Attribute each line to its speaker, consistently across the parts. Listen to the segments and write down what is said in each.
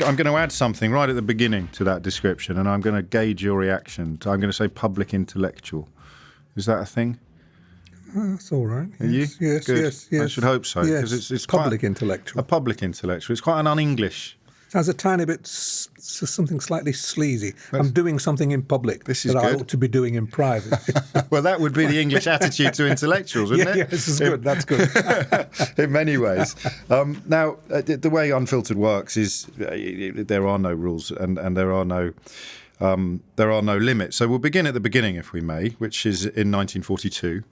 Speaker 1: I'm going to add something right at the beginning to that description, and I'm going to gauge your reaction. I'm going to say public intellectual. Is that a thing?
Speaker 2: That's all right.
Speaker 1: Are
Speaker 2: yes,
Speaker 1: you?
Speaker 2: Yes,
Speaker 1: Good.
Speaker 2: yes, yes.
Speaker 1: I should hope so.
Speaker 2: Yes,
Speaker 1: it's
Speaker 2: public
Speaker 1: quite
Speaker 2: intellectual.
Speaker 1: A public intellectual. It's quite an un-English.
Speaker 2: Sounds a tiny bit something slightly sleazy. I'm doing something in public
Speaker 1: This is
Speaker 2: that I
Speaker 1: good.
Speaker 2: ought to be doing in private.
Speaker 1: Well, that would be the English attitude to intellectuals, wouldn't it?
Speaker 2: Yeah, this is good. That's good.
Speaker 1: In many ways. Now, the way Unfiltered works is there are no rules and there are no limits. So we'll begin at the beginning, if we may, which is in 1942.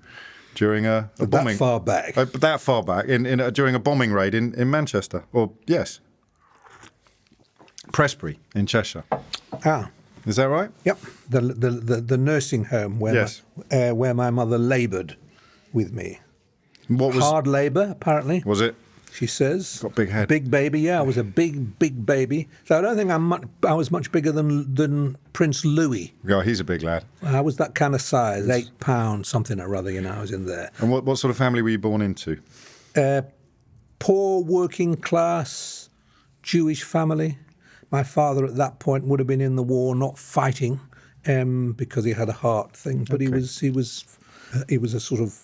Speaker 1: During a bombing,
Speaker 2: that far back,
Speaker 1: during a bombing raid in Manchester, or yes, Prestbury in Cheshire. Is that right?
Speaker 2: Yep, the nursing home where my mother laboured with me.
Speaker 1: What was
Speaker 2: hard labour? Apparently,
Speaker 1: was it?
Speaker 2: She says.
Speaker 1: Got a big head.
Speaker 2: Big baby, yeah. I was a big baby. So I don't think I was much bigger than Prince Louis.
Speaker 1: Oh, he's a big lad.
Speaker 2: I was that kind of size, 8 pounds, something or other, I was in there.
Speaker 1: And what sort of family were you born into?
Speaker 2: Poor, working class, Jewish family. My father at that point would have been in the war, not fighting, because he had a heart thing. But he was a sort of,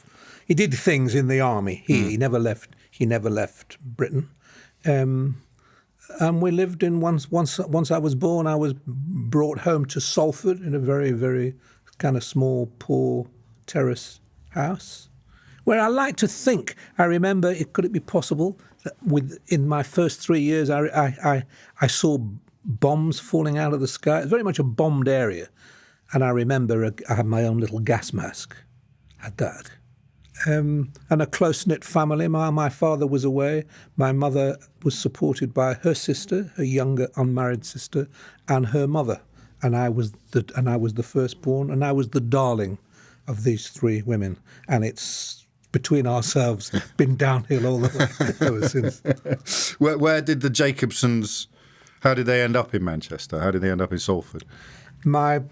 Speaker 2: he did things in the army. He never left. He never left Britain, and we lived in once I was born. I was brought home to Salford in a very, very kind of small, poor terrace house, where I like to think. I remember. Could it be possible that in my first 3 years, I saw bombs falling out of the sky? It's very much a bombed area, and I remember I had my own little gas mask. Had that. And a close-knit family. My father was away. My mother was supported by her sister, her younger unmarried sister, and her mother. And I was the firstborn, and I was the darling of these 3 women. And it's, between ourselves, been downhill all the way ever since.
Speaker 1: Where did the Jacobsons? How did they end up in Manchester? How did they end up in Salford?
Speaker 2: My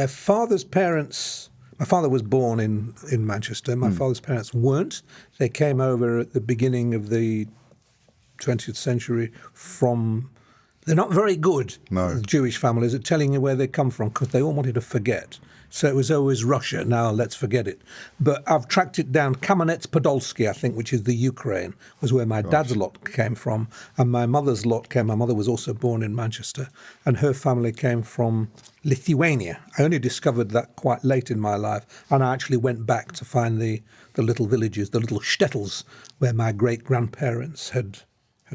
Speaker 2: father's parents. My father was born in Manchester. My father's parents weren't. They came over at the beginning of the 20th century from... They're not very good, the Jewish families, at telling you where they come from, because they all wanted to forget. So it was always Russia. Now let's forget it. But I've tracked it down. Kamenets-Podolsky, I think, which is the Ukraine, was where my dad's lot came from. And my mother's lot came. My mother was also born in Manchester. And her family came from Lithuania. I only discovered that quite late in my life. And I actually went back to find the little villages, the little shtetls, where my great-grandparents had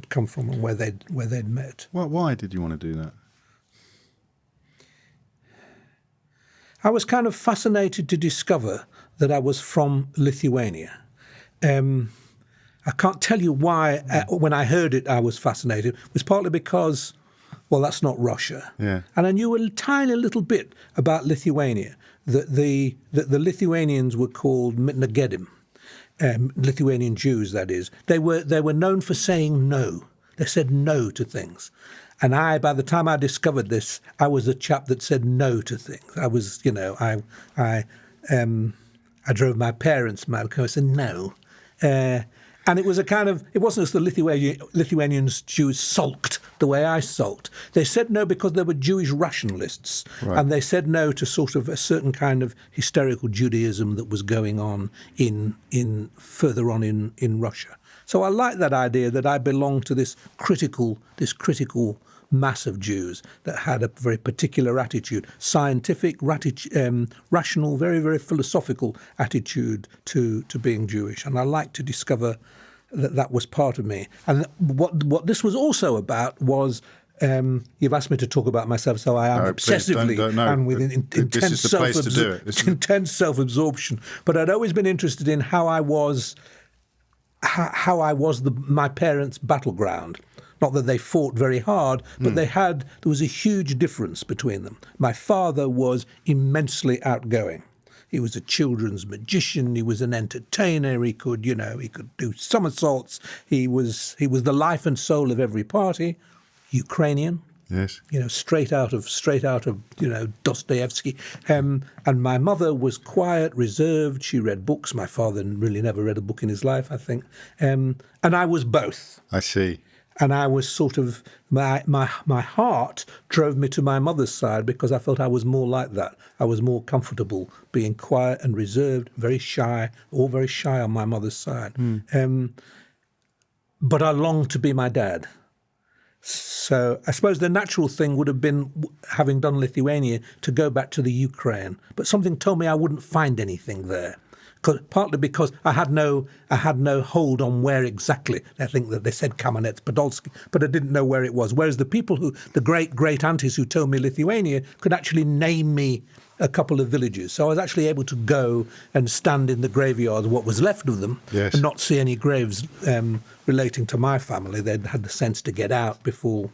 Speaker 2: come from and where they'd met.
Speaker 1: Well, why did you want to do that?
Speaker 2: I was kind of fascinated to discover that I was from Lithuania. I can't tell you why. When I heard it, I was fascinated. It was partly because, well, that's not Russia.
Speaker 1: Yeah.
Speaker 2: And I knew a tiny little bit about Lithuania, that the Lithuanians were called Mitnagedim, Lithuanian Jews, that is. They were known for saying no. They said no to things. And by the time I discovered this, I was a chap that said no to things. I was, I drove my parents mad because I said no. And it was it wasn't as the Lithuanians, Jews sulked the way I sulked. They said no because they were Jewish rationalists. Right. And they said no to sort of a certain kind of hysterical Judaism that was going on further on in Russia. So I like that idea that I belong to this critical mass of Jews that had a very particular attitude, scientific, rational, very, very philosophical attitude to being Jewish. And I like to discover that was part of me. And what this was also about was, you've asked me to talk about myself, so I am obsessively and with intense self-absorption. But I'd always been interested in how I was my parents' battleground. Not that they fought very hard, but there was a huge difference between them. My father was immensely outgoing. He was a children's magician. He was an entertainer. He could do somersaults. He was the life and soul of every party. Ukrainian.
Speaker 1: Yes.
Speaker 2: Straight out of Dostoevsky. And my mother was quiet, reserved. She read books. My father really never read a book in his life, I think. And I was both.
Speaker 1: I see.
Speaker 2: And I was sort of, my heart drove me to my mother's side because I felt I was more like that. I was more comfortable being quiet and reserved, very shy, all very shy on my mother's side. But I longed to be my dad. So I suppose the natural thing would have been, having done Lithuania, to go back to the Ukraine. But something told me I wouldn't find anything there. Partly because I had no hold on where exactly. I think that they said Kamenets Podolsky, but I didn't know where it was. Whereas the people the great aunties who told me Lithuania, could actually name me a couple of villages. So I was actually able to go and stand in the graveyard, what was left of them, and not see any graves relating to my family. They'd had the sense to get out before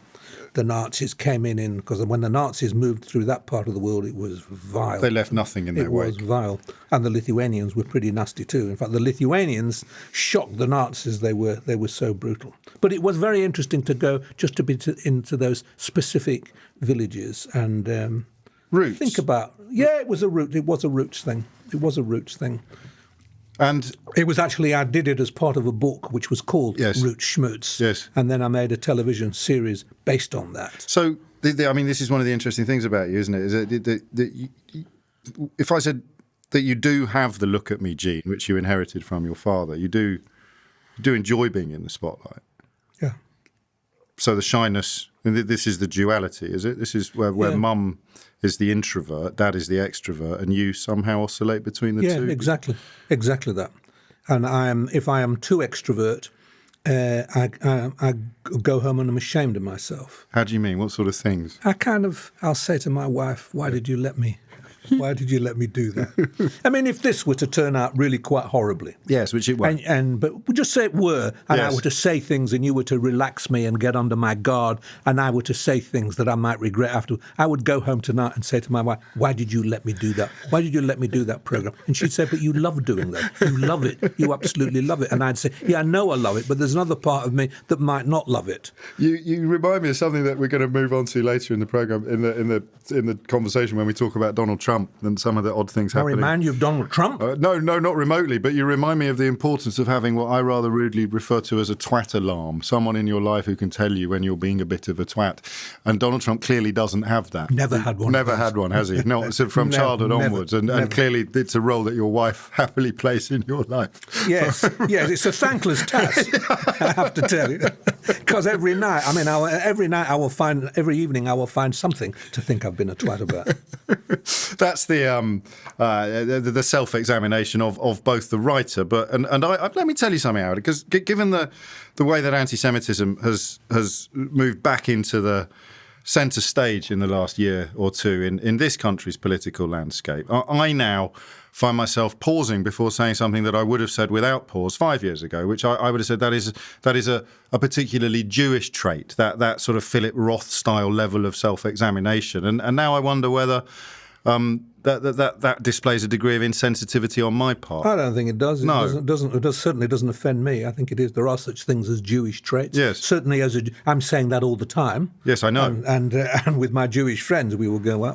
Speaker 2: the Nazis came in, because when the Nazis moved through that part of the world, it was vile.
Speaker 1: They left nothing in their wake.
Speaker 2: It was vile. And the Lithuanians were pretty nasty too. In fact, the Lithuanians shocked the Nazis. They were so brutal. But it was very interesting to go just to be into those specific villages and
Speaker 1: roots.
Speaker 2: Think about. Yeah, it was a root. It was a roots thing. It was a roots thing.
Speaker 1: And
Speaker 2: it was actually, I did it as part of a book which was called Roots Schmutz.
Speaker 1: Yes.
Speaker 2: And then I made a television series based on that.
Speaker 1: So, I mean, this is one of the interesting things about you, isn't it? Is that if I said that you do have the look at me gene, which you inherited from your father, you do enjoy being in the spotlight.
Speaker 2: Yeah.
Speaker 1: So the shyness, and this is the duality, is it? This is where mum is the introvert, dad is the extrovert, and you somehow oscillate between the two?
Speaker 2: Yeah, exactly that. And if I am too extrovert, I go home and I'm ashamed of myself.
Speaker 1: How do you mean? What sort of things?
Speaker 2: I'll say to my wife, why did you let me do that? I mean, if this were to turn out really quite horribly.
Speaker 1: Yes, which it won't.
Speaker 2: But we'll just say it were, and I were to say things and you were to relax me and get under my guard, and I were to say things that I might regret after, I would go home tonight and say to my wife, why did you let me do that? Why did you let me do that program? And she'd say, but you love doing that. You love it. You absolutely love it. And I'd say, yeah, I know I love it, but there's another part of me that might not love it.
Speaker 1: You remind me of something that we're going to move on to later in the program, in the conversation when we talk about Donald Trump and some of the odd things happening.
Speaker 2: I remind you of Donald Trump?
Speaker 1: No, not remotely, but you remind me of the importance of having what I rather rudely refer to as a twat alarm, someone in your life who can tell you when you're being a bit of a twat. And Donald Trump clearly doesn't have that.
Speaker 2: Never had one.
Speaker 1: Never had one, has he? No, so from childhood onwards. And clearly it's a role that your wife happily plays in your life.
Speaker 2: Yes, it's a thankless task, I have to tell you. Because every evening I will find something to think I've been a twat about.
Speaker 1: That's the self-examination of both the writer, and I let me tell you something, Howard, because given the way that anti-Semitism has moved back into the centre stage in the last year or two in this country's political landscape, I now find myself pausing before saying something that I would have said without pause 5 years ago, which I would have said that is a particularly Jewish trait, that sort of Philip Roth style level of self-examination, and now I wonder whether that displays a degree of insensitivity on my part.
Speaker 2: I don't think it does.
Speaker 1: No.
Speaker 2: It certainly doesn't offend me. I think it is. There are such things as Jewish traits.
Speaker 1: Yes.
Speaker 2: Certainly, I'm saying that all the time.
Speaker 1: Yes, I know.
Speaker 2: And with my Jewish friends, we will go, well,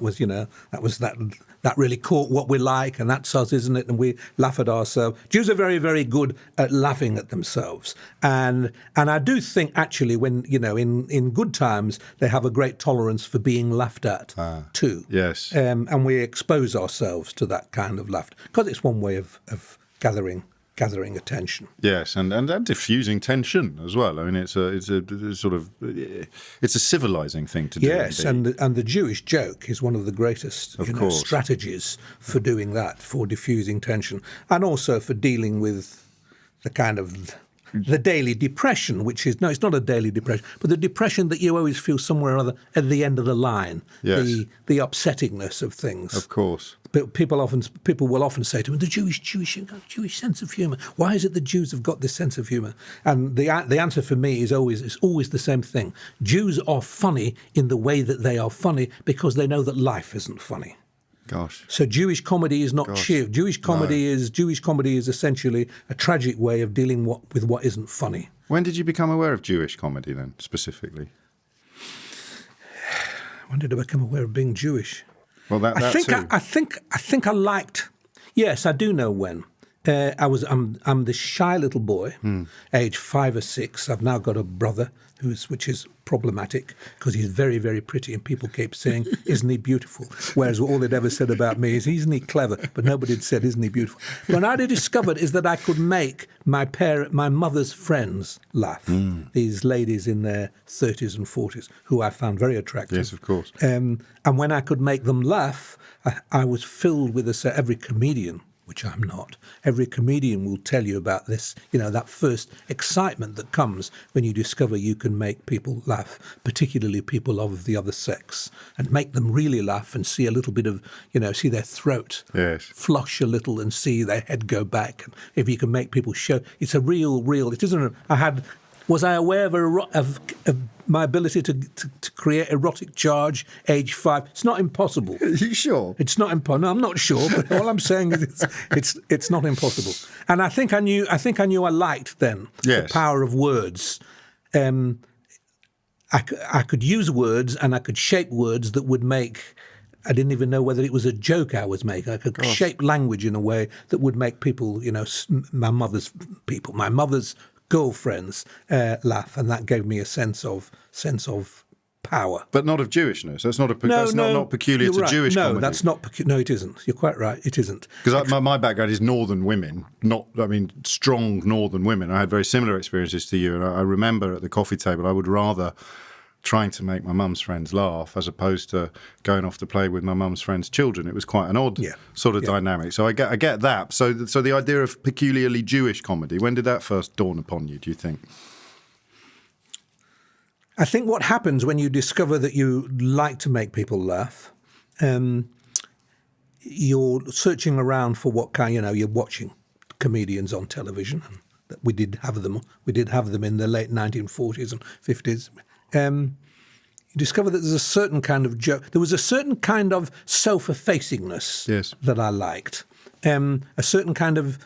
Speaker 2: that really caught what we like, and that's us, isn't it? And we laugh at ourselves. Jews are very, very good at laughing at themselves. And I do think, actually, when, in good times, they have a great tolerance for being laughed at, too.
Speaker 1: Yes.
Speaker 2: And we expose ourselves to that kind of laughter, because it's one way of gathering attention.
Speaker 1: Yes, and diffusing tension as well. I mean, it's a civilizing thing to do.
Speaker 2: Yes,
Speaker 1: indeed.
Speaker 2: and the Jewish joke is one of the greatest strategies for doing that, for diffusing tension, and also for dealing with the kind of the daily depression, which is, no, it's not a daily depression, but the depression that you always feel somewhere or other at the end of the line,
Speaker 1: yes.
Speaker 2: the upsettingness of things.
Speaker 1: Of course.
Speaker 2: But people will often say to me, the Jewish sense of humour. Why is it the Jews have got this sense of humour? And the answer for me is always the same thing. Jews are funny in the way that they are funny because they know that life isn't funny.
Speaker 1: Gosh.
Speaker 2: So Jewish comedy is not cheer. Jewish comedy is essentially a tragic way of dealing with what isn't funny.
Speaker 1: When did you become aware of Jewish comedy then, specifically?
Speaker 2: When did I become aware of being Jewish?
Speaker 1: Well, I think I liked.
Speaker 2: Yes, I do know when. I'm this shy little boy, age 5 or 6. I've now got a brother which is problematic because he's very, very pretty, and people keep saying, "Isn't he beautiful?" Whereas all they'd ever said about me is, "Isn't he clever?" But nobody had said, "Isn't he beautiful?" What I discovered is that I could make my mother's friends laugh. These ladies in their 30s and 40s, who I found very attractive.
Speaker 1: Yes, of course.
Speaker 2: And when I could make them laugh, I was filled with every comedian, which I'm not. Every comedian will tell you about this, that first excitement that comes when you discover you can make people laugh, particularly people of the other sex, and make them really laugh and see a little bit of, see their throat flush a little and see their head go back. And if you can make people show, it's a real, it isn't, was I aware of my ability to create erotic charge age 5? It's not impossible.
Speaker 1: Are you sure?
Speaker 2: It's not impossible. No, I'm not sure, but all I'm saying is it's not impossible. And I think I knew I liked then the power of words. I could use words, and I could shape words that would make. I didn't even know whether it was a joke I was making. I could shape language in a way that would make people, my mother's girlfriends laugh, and that gave me a sense of power.
Speaker 1: But not of Jewishness. That's not not peculiar to Jewish comedy.
Speaker 2: No, that's not no, it isn't. You're quite right. It isn't.
Speaker 1: Because my background is northern women, strong northern women. I had very similar experiences to you, and I remember at the coffee table I would rather trying to make my mum's friends laugh as opposed to going off to play with my mum's friends' children. It was quite an odd sort of dynamic. So I get that. So the idea of peculiarly Jewish comedy, when did that first dawn upon you, do you think?
Speaker 2: I think what happens when you discover that you like to make people laugh, you're searching around for what kind, you're watching comedians on television. We did have them. We did have them in the late 1940s and 50s. You discover that there's a certain kind of joke. There was a certain kind of self-effacingness that I liked. A certain kind of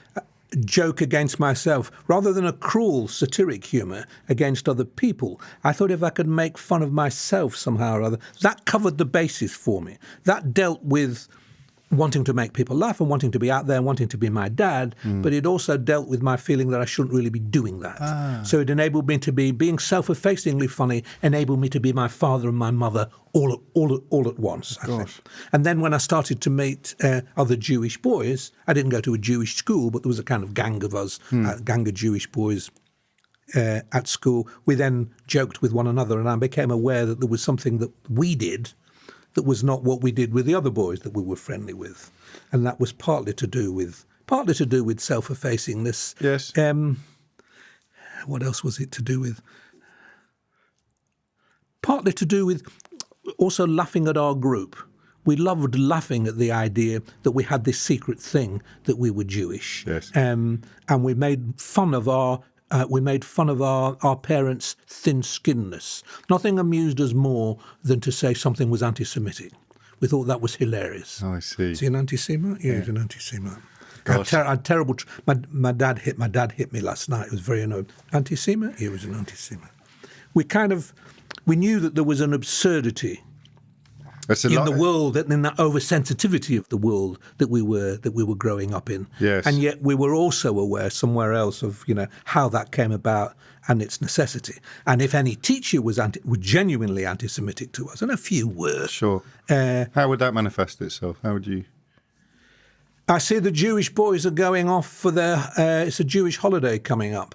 Speaker 2: joke against myself, rather than a cruel satiric humour against other people. I thought if I could make fun of myself somehow or other, that covered the basis for me. That dealt with wanting to make people laugh and wanting to be out there and wanting to be my dad, but it also dealt with my feeling that I shouldn't really be doing that. So it enabled me to being self-effacingly funny, enabled me to be my father and my mother all at once, I think. And then when I started to meet other Jewish boys, I didn't go to a Jewish school, but there was a kind of gang of us, gang of Jewish boys at school. We then joked with one another, and I became aware that there was something that we did that was not what we did with the other boys that we were friendly with, and that was partly to do with self-effacingness.
Speaker 1: Yes.
Speaker 2: What else was it to do with? Partly to do with also laughing at our group. We loved laughing at the idea that we had this secret thing that we were Jewish.
Speaker 1: Yes.
Speaker 2: And we made fun of our parents' thin-skinnedness. Nothing amused us more than to say something was anti-Semitic. We thought that was hilarious.
Speaker 1: Oh, I see.
Speaker 2: Is he an anti-Semite? Yeah, he's an anti-Semite. I had terrible. My dad hit me last night. It was very annoying. Anti-Semite? He was an anti-Semite. We knew that there was an absurdity in the world, and in that oversensitivity of the world that we were growing up in.
Speaker 1: Yes.
Speaker 2: And yet we were also aware somewhere else of how that came about and its necessity. And if any teacher was genuinely anti-Semitic to us, and a few were.
Speaker 1: Sure. How would that manifest itself? How would you?
Speaker 2: I see the Jewish boys are going off for it's a Jewish holiday coming up.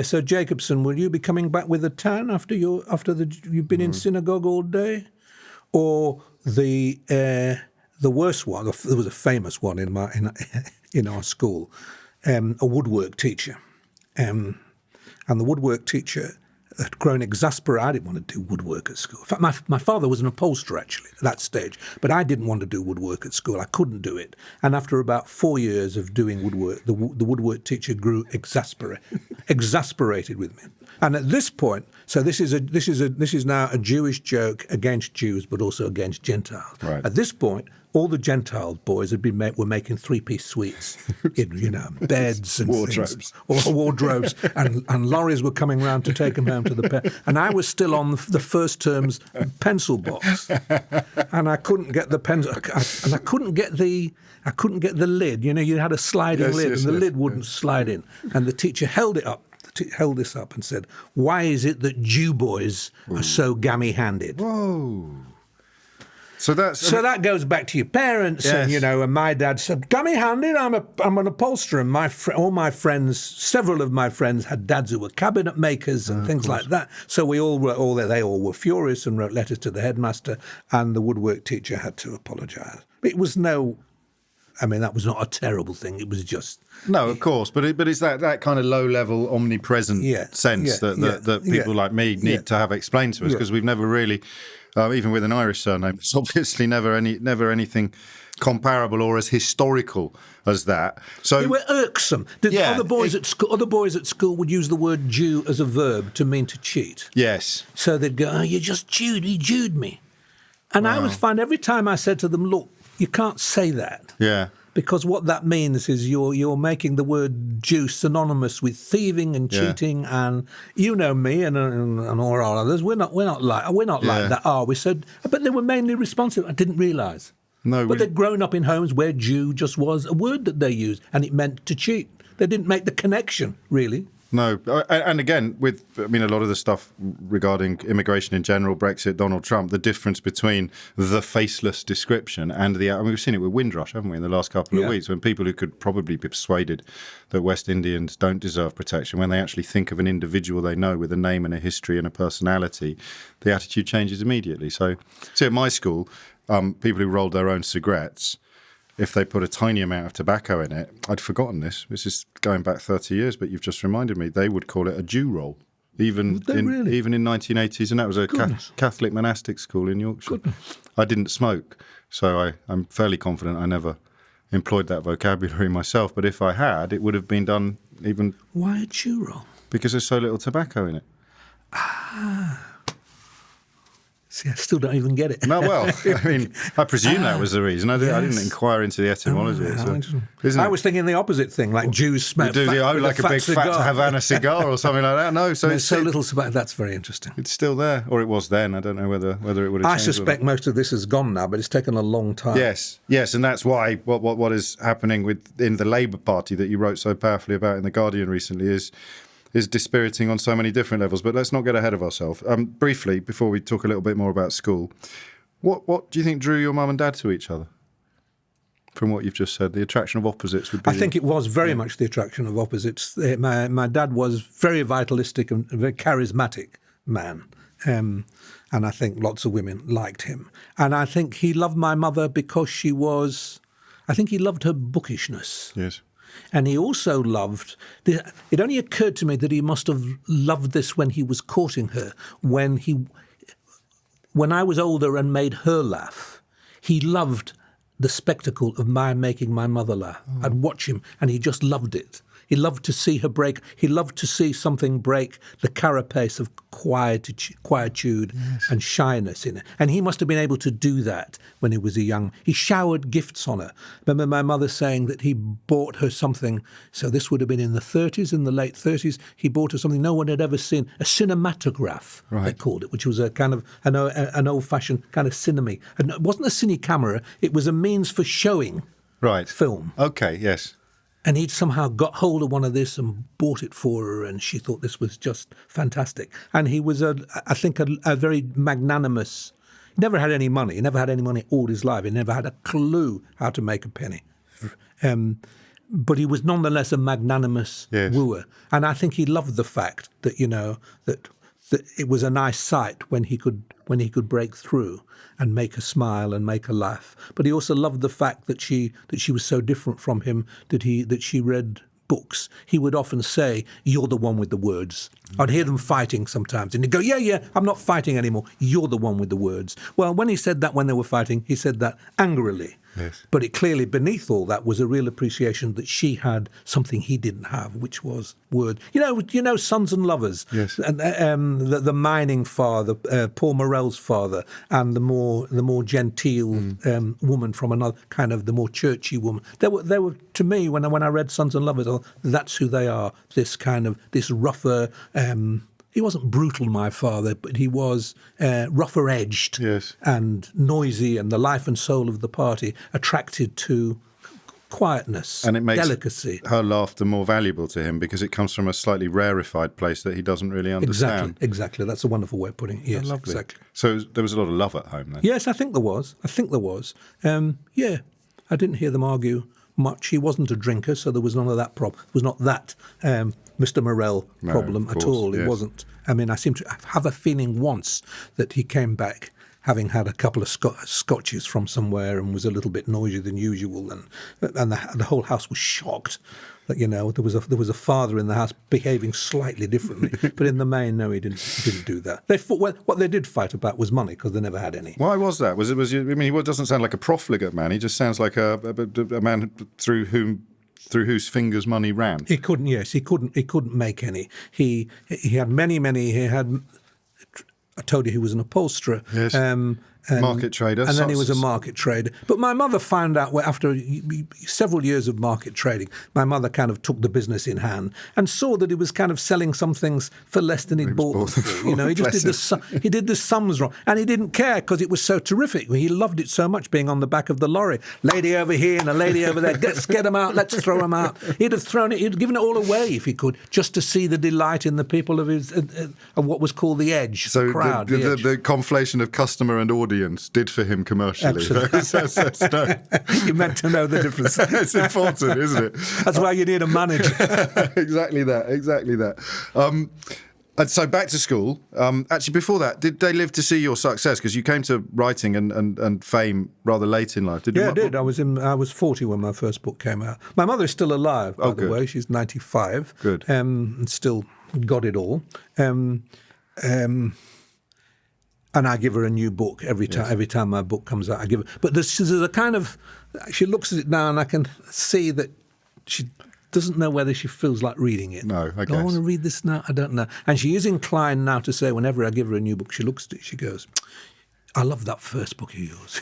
Speaker 2: So Jacobson, will you be coming back with the tan after you've been in synagogue all day? Or the worst one, there was a famous one in our school, a woodwork teacher. And the woodwork teacher had grown exasperated. I didn't want to do woodwork at school. In fact, my father was an upholsterer, actually, at that stage. But I didn't want to do woodwork at school. I couldn't do it. And after about 4 years of doing woodwork, the woodwork teacher grew exasperated with me. And at this point, so this is now a Jewish joke against Jews, but also against Gentiles.
Speaker 1: Right.
Speaker 2: At this point, all the Gentile boys were making three-piece suites in, beds and
Speaker 1: Wardrobes.
Speaker 2: things, or wardrobes, and lorries were coming round to take them home to the and I was still on the first term's pencil box, and I couldn't get the pencil, and I couldn't get the lid. You had a sliding lid, and the lid wouldn't slide in, and the teacher held it up. Held this up and said, "Why is it that Jew boys are so gammy-handed?"
Speaker 1: Whoa. So
Speaker 2: that goes back to your parents,
Speaker 1: yes.
Speaker 2: and my dad said, "Gummy-handed, I'm an upholsterer." And all my friends, several of my friends, had dads who were cabinet makers and things like that. So they all were furious and wrote letters to the headmaster, and the woodwork teacher had to apologise. It was that was not a terrible thing. It was just
Speaker 1: no, of course, but it's that kind of low-level, omnipresent sense that people like me need to have explained to us, because we've never really. Even with an Irish surname, it's obviously never anything comparable or as historical as that. So
Speaker 2: they were irksome. Other boys at school would use the word Jew as a verb to mean to cheat.
Speaker 1: Yes.
Speaker 2: So they'd go, "Oh, you just Jewed. You Jewed me," and I always find every time I said to them, "Look, you can't say that."
Speaker 1: Yeah.
Speaker 2: Because what that means is you're making the word Jew synonymous with thieving and cheating, and you know me and all our others. We're not like that, are we? So, but they were mainly responsive. I didn't realise.
Speaker 1: No,
Speaker 2: but they'd grown up in homes where Jew just was a word that they used, and it meant to cheat. They didn't make the connection, really.
Speaker 1: No, and again, a lot of the stuff regarding immigration in general, Brexit, Donald Trump, the difference between the faceless description and we've seen it with Windrush, haven't we, in the last couple of weeks, when people who could probably be persuaded that West Indians don't deserve protection, when they actually think of an individual they know with a name and a history and a personality, the attitude changes immediately. So at my school, people who rolled their own cigarettes, if they put a tiny amount of tobacco in it, I'd forgotten this is going back 30 years, but you've just reminded me, they would call it a Jew roll, even in 1980s, and that was a Catholic monastic school in Yorkshire. I didn't smoke, so I'm fairly confident I never employed that vocabulary myself, but if I had, it would have been done even...
Speaker 2: Why a Jew roll?
Speaker 1: Because there's so little tobacco in it.
Speaker 2: See, I still don't even get it.
Speaker 1: No, well, I presume that was the reason. I didn't inquire into the etymology.
Speaker 2: I was thinking the opposite thing, like Jews smoke
Speaker 1: like a big fat Havana cigar or something like that. No, so
Speaker 2: it's so little tobacco. That's very interesting.
Speaker 1: It's still there, or it was then. I don't know whether it would have changed.
Speaker 2: I suspect most of this is gone now, but it's taken a long time.
Speaker 1: Yes, and that's why what is happening in the Labour Party that you wrote so powerfully about in The Guardian recently is dispiriting on so many different levels. But let's not get ahead of ourselves. Briefly, before we talk a little bit more about school, what do you think drew your mum and dad to each other? From what you've just said, the attraction of opposites would be...
Speaker 2: I think it was very much the attraction of opposites. My dad was very vitalistic and a very charismatic man. And I think lots of women liked him. And I think he loved my mother because he loved her bookishness.
Speaker 1: Yes.
Speaker 2: And he also loved... It only occurred to me that he must have loved this when he was courting her. When I was older and made her laugh, he loved the spectacle of my making my mother laugh. I'd watch him, and he just loved it. He loved to see her break. He loved to see something break the carapace of quietude and shyness in it. And he must have been able to do that when he was He showered gifts on her. Remember my mother saying that he bought her something, so this would have been in the late 30s, he bought her something no one had ever seen, a cinematograph, they called it, which was a kind of an old-fashioned kind of cinema. And it wasn't a cine camera, it was a means for showing film.
Speaker 1: Okay, yes.
Speaker 2: And he'd somehow got hold of one of this and bought it for her, and she thought this was just fantastic. And he was, I think, a very magnanimous... He never had any money. He never had any money all his life. He never had a clue how to make a penny. But he was nonetheless a magnanimous wooer. And I think he loved the fact that, that it was a nice sight when he could break through and make her smile and make her laugh. But he also loved the fact that she was so different from him, that she read books. He would often say, "You're the one with the words." I'd hear them fighting sometimes, and he'd go, yeah, I'm not fighting anymore. You're the one with the words. Well, when he said that when they were fighting, he said that angrily.
Speaker 1: Yes.
Speaker 2: But it clearly, beneath all that, was a real appreciation that she had something he didn't have, which was word. You know, Sons and Lovers.
Speaker 1: Yes.
Speaker 2: And the mining father, Paul Morell's father, and the more genteel woman from another kind of the more churchy woman. They were to me when I read Sons and Lovers. That's who they are. This rougher. He wasn't brutal, my father, but he was rougher edged and noisy, and the life and soul of the party, attracted to quietness,
Speaker 1: and it makes
Speaker 2: delicacy.
Speaker 1: Her laughter more valuable to him because it comes from a slightly rarefied place that he doesn't really understand.
Speaker 2: Exactly. That's a wonderful way of putting it. Yes, exactly.
Speaker 1: So there was a lot of love at home then?
Speaker 2: Yes, I think there was. Yeah, I didn't hear them argue much. He wasn't a drinker, so there was none of that problem. It was not that Mr. Morell problem at all. It wasn't. I mean, I seem to have a feeling once that he came back having had a couple of scotches from somewhere and was a little bit noisier than usual, and the whole house was shocked that there was a father in the house behaving slightly differently. But in the main, no, he didn't do that. They fought, what they did fight about was money, because they never had any.
Speaker 1: Why was that? I mean, he doesn't sound like a profligate man. He just sounds like a man through whose fingers money ran.
Speaker 2: He couldn't make any. He had many. He had. I told you he was an upholsterer.
Speaker 1: Yes. Market trader.
Speaker 2: And then he was a market trader. But my mother found out, after several years of market trading, my mother kind of took the business in hand and saw that he was kind of selling some things for less than he'd bought them for. He just did the sums wrong. And he didn't care because it was so terrific. He loved it so much, being on the back of the lorry. Lady over here and a lady over there. Let's get them out. Let's throw them out. He'd have given it all away if he could, just to see the delight in the people of his of what was called the edge,
Speaker 1: so
Speaker 2: the crowd.
Speaker 1: The conflation of customer and audience did for him commercially.
Speaker 2: You meant to know the difference.
Speaker 1: It's important, isn't it?
Speaker 2: That's why you need a manager.
Speaker 1: Exactly that. And so back to school. Actually, before that, did they live to see your success? Because you came to writing and fame rather late in life. Did you?
Speaker 2: Yeah, I did. I was 40 when my first book came out. My mother is still alive, by the way. She's 95.
Speaker 1: Good.
Speaker 2: And still got it all. And I give her a new book every time. Yes. Every time my book comes out, I give her. But there's a kind of. She looks at it now, and I can see that she doesn't know whether she feels like reading it.
Speaker 1: No, I guess.
Speaker 2: Do I want to read this now? I don't know. And she is inclined now to say, whenever I give her a new book, she looks at it, she goes, "I love that first book of yours."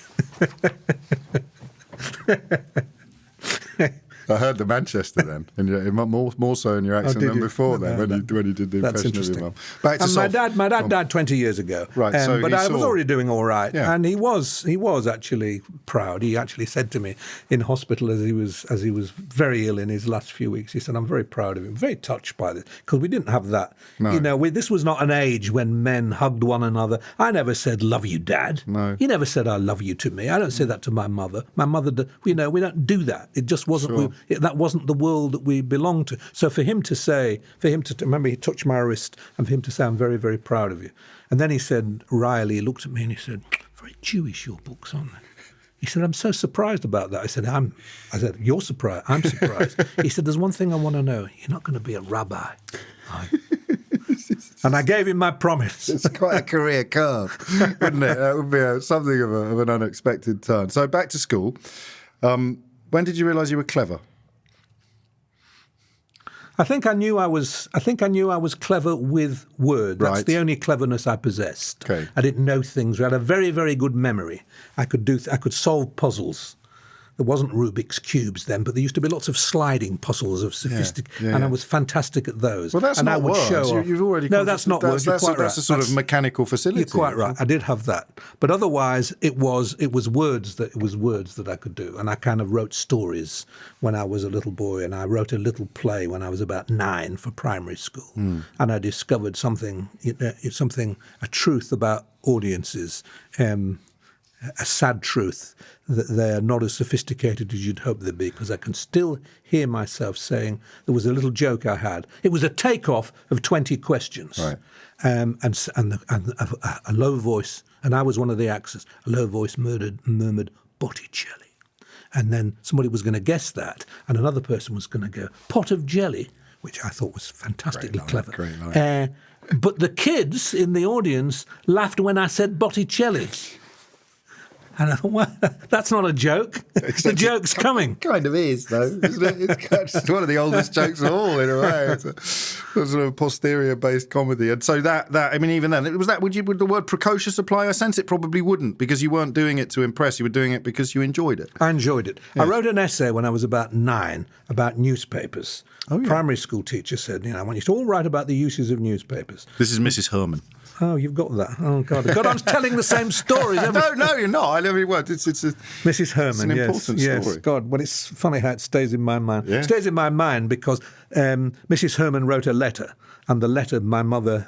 Speaker 1: I heard the Manchester then, and more so in your accent than before then, when you did the impression of your mum. Back to
Speaker 2: my dad died 20 years ago,
Speaker 1: right?
Speaker 2: But I was already doing all right, and he was actually proud. He actually said to me in hospital as he was very ill in his last few weeks, he said, "I'm very proud of him, very touched by this, because we didn't have that. No. This was not an age when men hugged one another. I never said, 'Love you, Dad.'
Speaker 1: No.
Speaker 2: He never said, 'I love you' to me. I don't say that to my mother. My mother, we don't do that. It just wasn't." Sure. That wasn't the world that we belonged to. So for him to remember, he touched my wrist, and for him to say, "I'm very, very proud of you." And then he said, wryly, he looked at me and he said, "Very Jewish, your books, aren't they?" He said, "I'm so surprised about that." I said, "You're surprised. I'm surprised." He said, "There's one thing I want to know. You're not going to be a rabbi." And I gave him my promise.
Speaker 1: It's quite a career curve, wouldn't it? That would be something of an unexpected turn. So back to school. When did you realise you were clever?
Speaker 2: I think I knew I was clever with words.
Speaker 1: Right.
Speaker 2: That's the only cleverness I possessed.
Speaker 1: Okay.
Speaker 2: I didn't know things. I had a very, very good memory. I could solve puzzles. There wasn't Rubik's Cubes then, but there used to be lots of sliding puzzles of sophisticated, and I was fantastic at those.
Speaker 1: Well, that's
Speaker 2: and
Speaker 1: not
Speaker 2: I would
Speaker 1: words.
Speaker 2: Show off.
Speaker 1: You've already
Speaker 2: no, that's not words. You're quite right.
Speaker 1: That's a sort of mechanical facility.
Speaker 2: You're quite right. I did have that, but otherwise, it was words that I could do, and I kind of wrote stories when I was a little boy, and I wrote a little play when I was about 9 for primary school, and I discovered a truth about audiences. A sad truth that they are not as sophisticated as you'd hope they'd be, because I can still hear myself saying, there was a little joke I had. It was a takeoff of 20 questions,
Speaker 1: right.
Speaker 2: And a low voice, and I was one of the actors, a low voice murmured Botticelli. And then somebody was going to guess that, and another person was going to go, pot of jelly, which I thought was fantastically clever.
Speaker 1: Great line.
Speaker 2: But the kids in the audience laughed when I said Botticelli. And I thought, well, that's not a joke. The joke's coming.
Speaker 1: Kind of is, though, isn't it? It's one of the oldest jokes of all, in a way. It's a sort of posterior-based comedy. And so that I mean, even then, would the word precocious apply? I sense it probably wouldn't, because you weren't doing it to impress. You were doing it because you enjoyed it.
Speaker 2: I enjoyed it.
Speaker 1: Yes.
Speaker 2: I wrote an essay when I was about 9 about newspapers.
Speaker 1: Oh, yeah.
Speaker 2: Primary school teacher said, I want you to all write about the uses of newspapers.
Speaker 1: This is Mrs. Herman.
Speaker 2: Oh, you've got that. Oh, God. God, I'm telling the same stories.
Speaker 1: No, you're not. I mean, what? It's
Speaker 2: Mrs. Herman,
Speaker 1: it's an important story.
Speaker 2: Yes, God. Well, it's funny how it stays in my mind.
Speaker 1: Yeah.
Speaker 2: It stays in my mind because Mrs. Herman wrote a letter, and the letter my mother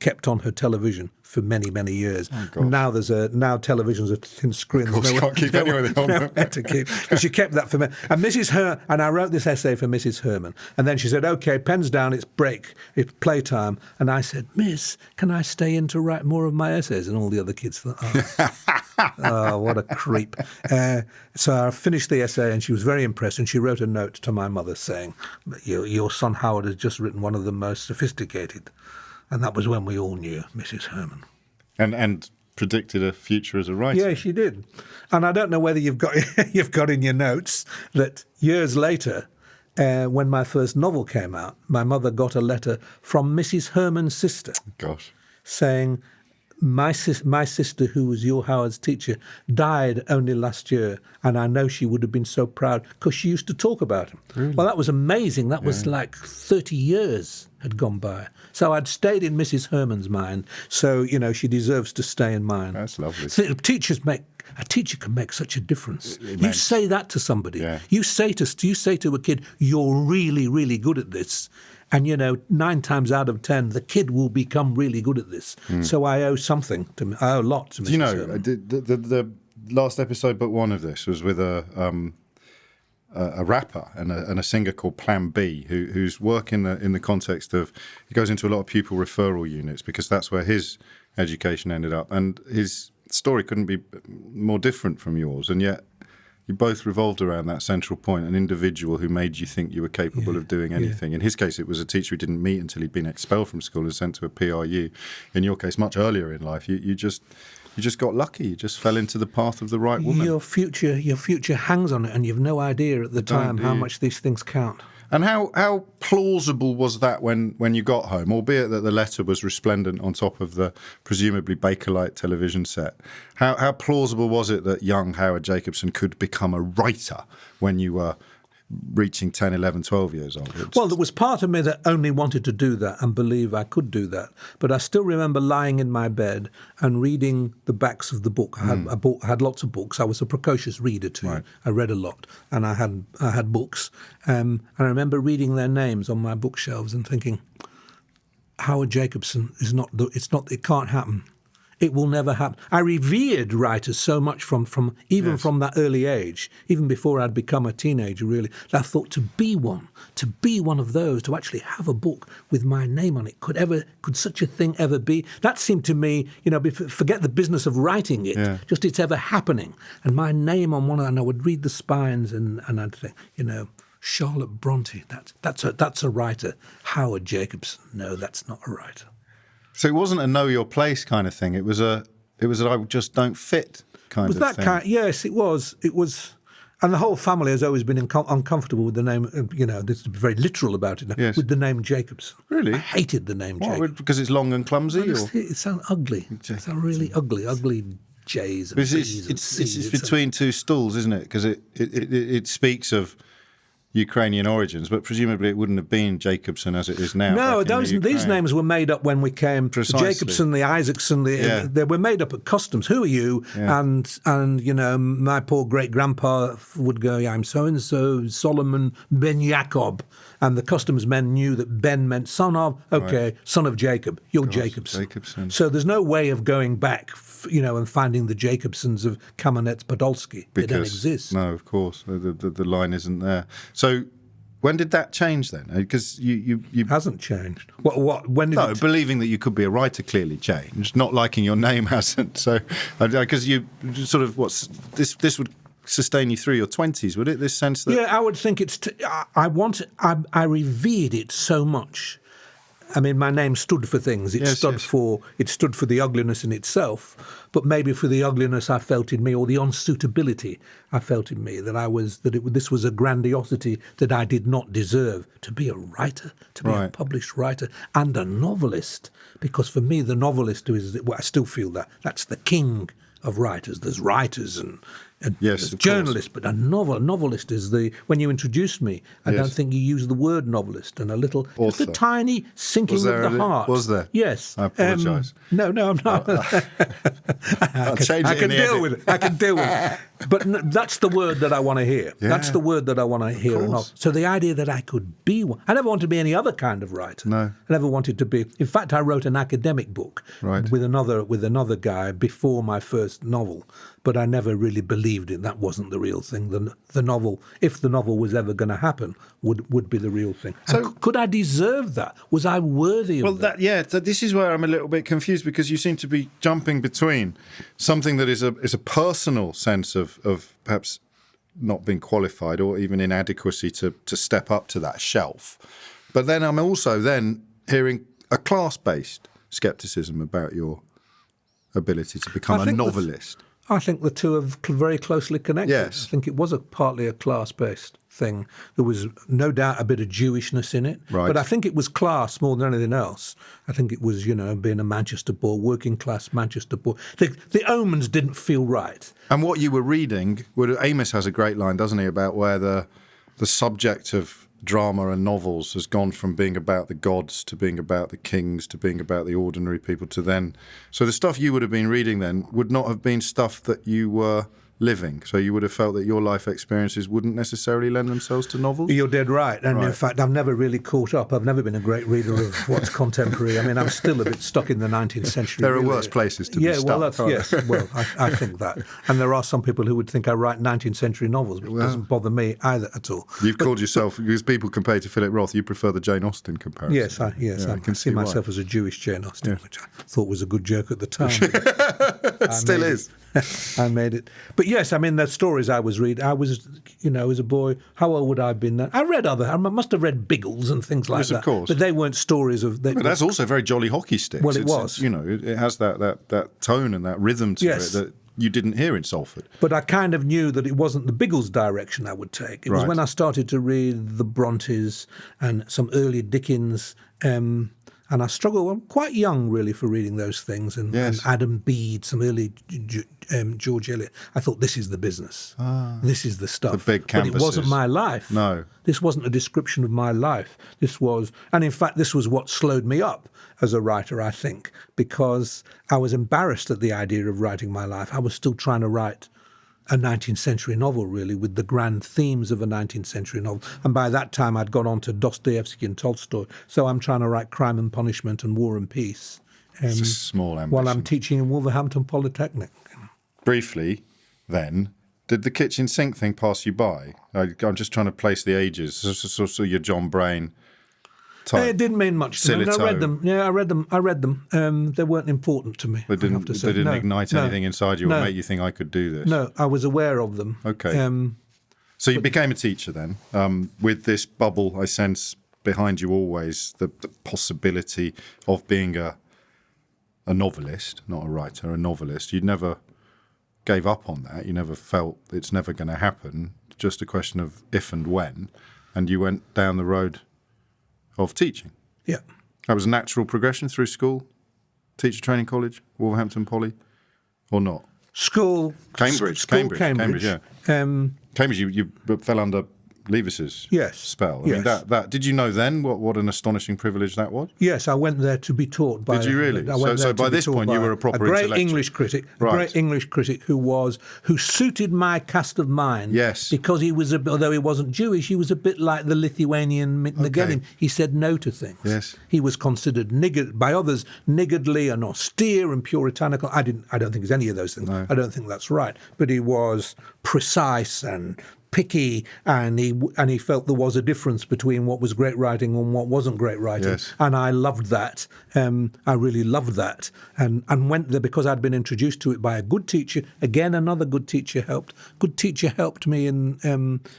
Speaker 2: kept on her television for many, many years.
Speaker 1: Oh,
Speaker 2: now televisions are thin screens.
Speaker 1: Of course, you can't keep anything on them.
Speaker 2: To keep, but she kept that for me. And and I wrote this essay for Mrs. Herman. And then she said, "Okay, pens down. It's break. It's playtime." And I said, "Miss, can I stay in to write more of my essays?" And all the other kids thought, "Oh, what a creep." So I finished the essay, and she was very impressed. And she wrote a note to my mother saying, "Your son Howard has just written one of the most sophisticated." And that was when we all knew Mrs. Herman.
Speaker 1: And predicted a future as a writer.
Speaker 2: Yeah, she did. And I don't know whether you've got in your notes that years later, when my first novel came out, my mother got a letter from Mrs. Herman's sister.
Speaker 1: Gosh.
Speaker 2: Saying, my sister, who was your Howard's teacher, died only last year, and I know she would have been so proud because she used to talk about him. Really? Well, that was amazing. That was like 30 years had gone by. So I'd stayed in Mrs. Herman's mind. So, she deserves to stay in mine.
Speaker 1: That's lovely.
Speaker 2: So a teacher can make such a difference. You say that to somebody. Yeah. You say to a kid, "You're really, really good at this." And, 9 times out of 10, the kid will become really good at this. So I owe something to I owe a lot to Mrs. Herman.
Speaker 1: The last episode but one of this was with a rapper and a singer called Plan B, whose work in the context of, he goes into a lot of pupil referral units because that's where his education ended up. And his story couldn't be more different from yours. And yet you both revolved around that central point, an individual who made you think you were capable of doing anything. In his case, it was a teacher who didn't meet until he'd been expelled from school and sent to a PRU. In your case, much earlier in life, you just got lucky. You just fell into the path of the right woman.
Speaker 2: Your future hangs on it, and you've no idea at the time how much these things count.
Speaker 1: And how plausible was that when you got home, albeit that the letter was resplendent on top of the presumably Bakelite television set? How plausible was it that young Howard Jacobson could become a writer when you were reaching 10, 11, 12 years old?
Speaker 2: Well, there was part of me that only wanted to do that and believe I could do that. But I still remember lying in my bed and reading the backs of the book. I had lots of books. I was a precocious reader too. Right. I read a lot, and I had books. And I remember reading their names on my bookshelves and thinking, Howard Jacobson it can't happen. It will never happen. I revered writers so much from that early age, even before I'd become a teenager, really, that I thought to be one of those, to actually have a book with my name on it, could such a thing ever be? That seemed to me, forget the business of writing it, just it's ever happening. And my name on one, and I would read the spines and I'd think, Charlotte Bronte, that's a writer. Howard Jacobson, no, that's not a writer.
Speaker 1: So it wasn't a know your place kind of thing. It was I just don't fit kind of thing. Was that kind?
Speaker 2: Yes, it was. It was, and the whole family has always been uncomfortable with the name. This is very literal about it. With the name Jacobson.
Speaker 1: Really,
Speaker 2: I hated the name Jacobson
Speaker 1: because it's long and clumsy. It
Speaker 2: sounds ugly. It sounds really ugly J's. And B's and C's.
Speaker 1: It's between two stools, isn't it? Because it speaks of Ukrainian origins, but presumably it wouldn't have been Jacobson as it is now.
Speaker 2: No, these names were made up when we came.
Speaker 1: Precisely.
Speaker 2: The Jacobson, the Isaacson, they were made up at customs. Who are you? Yeah. And my poor great grandpa would go, I'm so and so, Solomon ben Jacob, and the customs men knew that Ben meant son of. Okay, son of Jacob. You're Jacobson. So there's no way of going back, and finding the Jacobsons of Kamenets-Podolsky. They don't exist.
Speaker 1: No, of course, the line isn't there. So when did that change then? Because you
Speaker 2: hasn't changed. What? When did
Speaker 1: believing that you could be a writer clearly changed. Not liking your name hasn't. So because you sort of this would sustain you through your 20s, would it? This sense that
Speaker 2: I would think it's. I revered it so much. I mean, my name stood for things. It
Speaker 1: Yes,
Speaker 2: stood
Speaker 1: yes.
Speaker 2: for the ugliness in itself, but maybe for the ugliness I felt in me, or the unsuitability I felt in me, this was a grandiosity that I did not deserve, to be a writer, to be a
Speaker 1: Right.
Speaker 2: published writer and a novelist. Because for me, the novelist I still feel that's the king of writers. There's writers and
Speaker 1: Yes,
Speaker 2: there's
Speaker 1: of
Speaker 2: journalists, but a novelist is when you introduced me, I don't think you used the word novelist, and just a
Speaker 1: Author.
Speaker 2: tiny sinking
Speaker 1: there
Speaker 2: of the heart.
Speaker 1: was there?
Speaker 2: Yes.
Speaker 1: I apologise.
Speaker 2: No, I'm not.
Speaker 1: I'll change
Speaker 2: I
Speaker 1: it
Speaker 2: can
Speaker 1: in the
Speaker 2: deal
Speaker 1: edit.
Speaker 2: with it. I can deal with it. But that's the word that I want to hear.
Speaker 1: Yeah,
Speaker 2: That's the word that I want to hear.
Speaker 1: course.
Speaker 2: So the idea that I could be one. I never wanted to be any other kind of writer.
Speaker 1: No.
Speaker 2: I never wanted to be. In fact, I wrote an academic book
Speaker 1: Right.
Speaker 2: with another guy before my first novel. But I never really believed it. That wasn't the real thing. The novel, if the novel was ever going to happen, would be the real thing.
Speaker 1: So-
Speaker 2: Could I deserve that? Was I worthy of that?
Speaker 1: So this is where I'm a little bit confused, because you seem to be jumping between something that is a personal sense of perhaps not being qualified or even inadequacy to step up to that shelf. But then I'm also then hearing a class-based scepticism about your ability to become
Speaker 2: I
Speaker 1: a
Speaker 2: think
Speaker 1: novelist.
Speaker 2: I think the two are very closely connected.
Speaker 1: Yes.
Speaker 2: I think it was partly a class-based thing. There was no doubt a bit of Jewishness in it.
Speaker 1: Right.
Speaker 2: But I think it was class more than anything else. I think it was, being a Manchester boy, working class Manchester boy. The omens didn't feel right.
Speaker 1: And what you were reading, Amos has a great line, doesn't he, about where the subject of drama and novels has gone from being about the gods to being about the kings to being about the ordinary people to then. So the stuff you would have been reading then would not have been stuff that you were living. So you would have felt that your life experiences wouldn't necessarily lend themselves to novels?
Speaker 2: You're dead right. And in
Speaker 1: Right.
Speaker 2: fact, I've never really caught up. I've never been a great reader of what's contemporary. I mean, I'm still a bit stuck in the 19th century.
Speaker 1: There are
Speaker 2: really.
Speaker 1: worse places to be
Speaker 2: Yeah,
Speaker 1: stuck.
Speaker 2: well, yes. Well, I think that. And there are some people who would think I write 19th century novels, which doesn't bother me either at all.
Speaker 1: You've called yourself, because people compare you to Philip Roth, you prefer the Jane Austen comparison.
Speaker 2: Yes, I
Speaker 1: can
Speaker 2: see
Speaker 1: see why.
Speaker 2: myself as a Jewish Jane Austen, which I thought was a good joke at the time.
Speaker 1: It still is.
Speaker 2: I made it. But yes, I mean, the stories I was reading, I was, as a boy, how old would I have been then? I must have read Biggles and things like
Speaker 1: Yes,
Speaker 2: that.
Speaker 1: of course.
Speaker 2: But they weren't stories of...
Speaker 1: But that's also very Jolly Hockey Sticks.
Speaker 2: Well, it
Speaker 1: It's-
Speaker 2: was.
Speaker 1: it has that tone and that rhythm to
Speaker 2: Yes.
Speaker 1: it that you didn't hear in Salford.
Speaker 2: But I kind of knew that it wasn't the Biggles direction I would take. It was
Speaker 1: Right.
Speaker 2: when I started to read the Brontes and some early Dickens, and I struggled. I'm quite young, really, for reading those things. And
Speaker 1: Yes.
Speaker 2: Adam Bede, some early George Eliot. I thought, this is the business. This is the stuff.
Speaker 1: The big
Speaker 2: But it wasn't
Speaker 1: canvases.
Speaker 2: my life.
Speaker 1: No.
Speaker 2: This wasn't a description of my life. And in fact, this was what slowed me up as a writer, I think, because I was embarrassed at the idea of writing my life. I was still trying to write a 19th century novel, really, with the grand themes of a 19th century novel. And by that time, I'd gone on to Dostoevsky and Tolstoy. So I'm trying to write Crime and Punishment and War and Peace.
Speaker 1: It's a small ambition.
Speaker 2: While I'm teaching in Wolverhampton Polytechnic.
Speaker 1: Briefly, then, did the kitchen sink thing pass you by? I'm just trying to place the ages. So your John Brain type.
Speaker 2: It didn't mean much to me. I mean, I
Speaker 1: Silito.
Speaker 2: read them. Yeah, I read them. They weren't important to me.
Speaker 1: They
Speaker 2: I have to say.
Speaker 1: didn't
Speaker 2: No,
Speaker 1: ignite
Speaker 2: no,
Speaker 1: anything inside you or
Speaker 2: no.
Speaker 1: make you think I could do this.
Speaker 2: No, I was aware of them.
Speaker 1: Okay. So you became a teacher then, with this bubble, I sense, behind you always, the possibility of being a novelist, not a writer, a novelist. You never gave up on that. You never felt it's never going to happen, just a question of if and when. And you went down the road of teaching.
Speaker 2: Yeah.
Speaker 1: That was a natural progression through school, teacher training college, Wolverhampton Poly, or not?
Speaker 2: School.
Speaker 1: Cambridge,
Speaker 2: School,
Speaker 1: Cambridge, yeah. Cambridge, you fell under Levis's
Speaker 2: Yes,
Speaker 1: spell. I mean,
Speaker 2: yes.
Speaker 1: that did you know then what an astonishing privilege that was?
Speaker 2: Yes, I went there to be taught by.
Speaker 1: Did you really?
Speaker 2: I went
Speaker 1: So
Speaker 2: there
Speaker 1: by
Speaker 2: to be
Speaker 1: this
Speaker 2: taught
Speaker 1: point you
Speaker 2: by
Speaker 1: were a proper
Speaker 2: great
Speaker 1: intellectual.
Speaker 2: English critic,
Speaker 1: Right.
Speaker 2: a great English critic who suited my cast of mind.
Speaker 1: Yes.
Speaker 2: because he was although he wasn't Jewish, he was a bit like the Lithuanian Nagedim. He said no to things.
Speaker 1: Yes.
Speaker 2: He was considered by others niggardly and austere and puritanical. I don't think it's any of those things.
Speaker 1: No.
Speaker 2: I don't think that's right. But he was precise and picky, and he felt there was a difference between what was great writing and what wasn't great writing.
Speaker 1: Yes.
Speaker 2: And I loved that. I really loved that, and went there because I'd been introduced to it by a good teacher. Again, another good teacher helped. Good teacher helped me in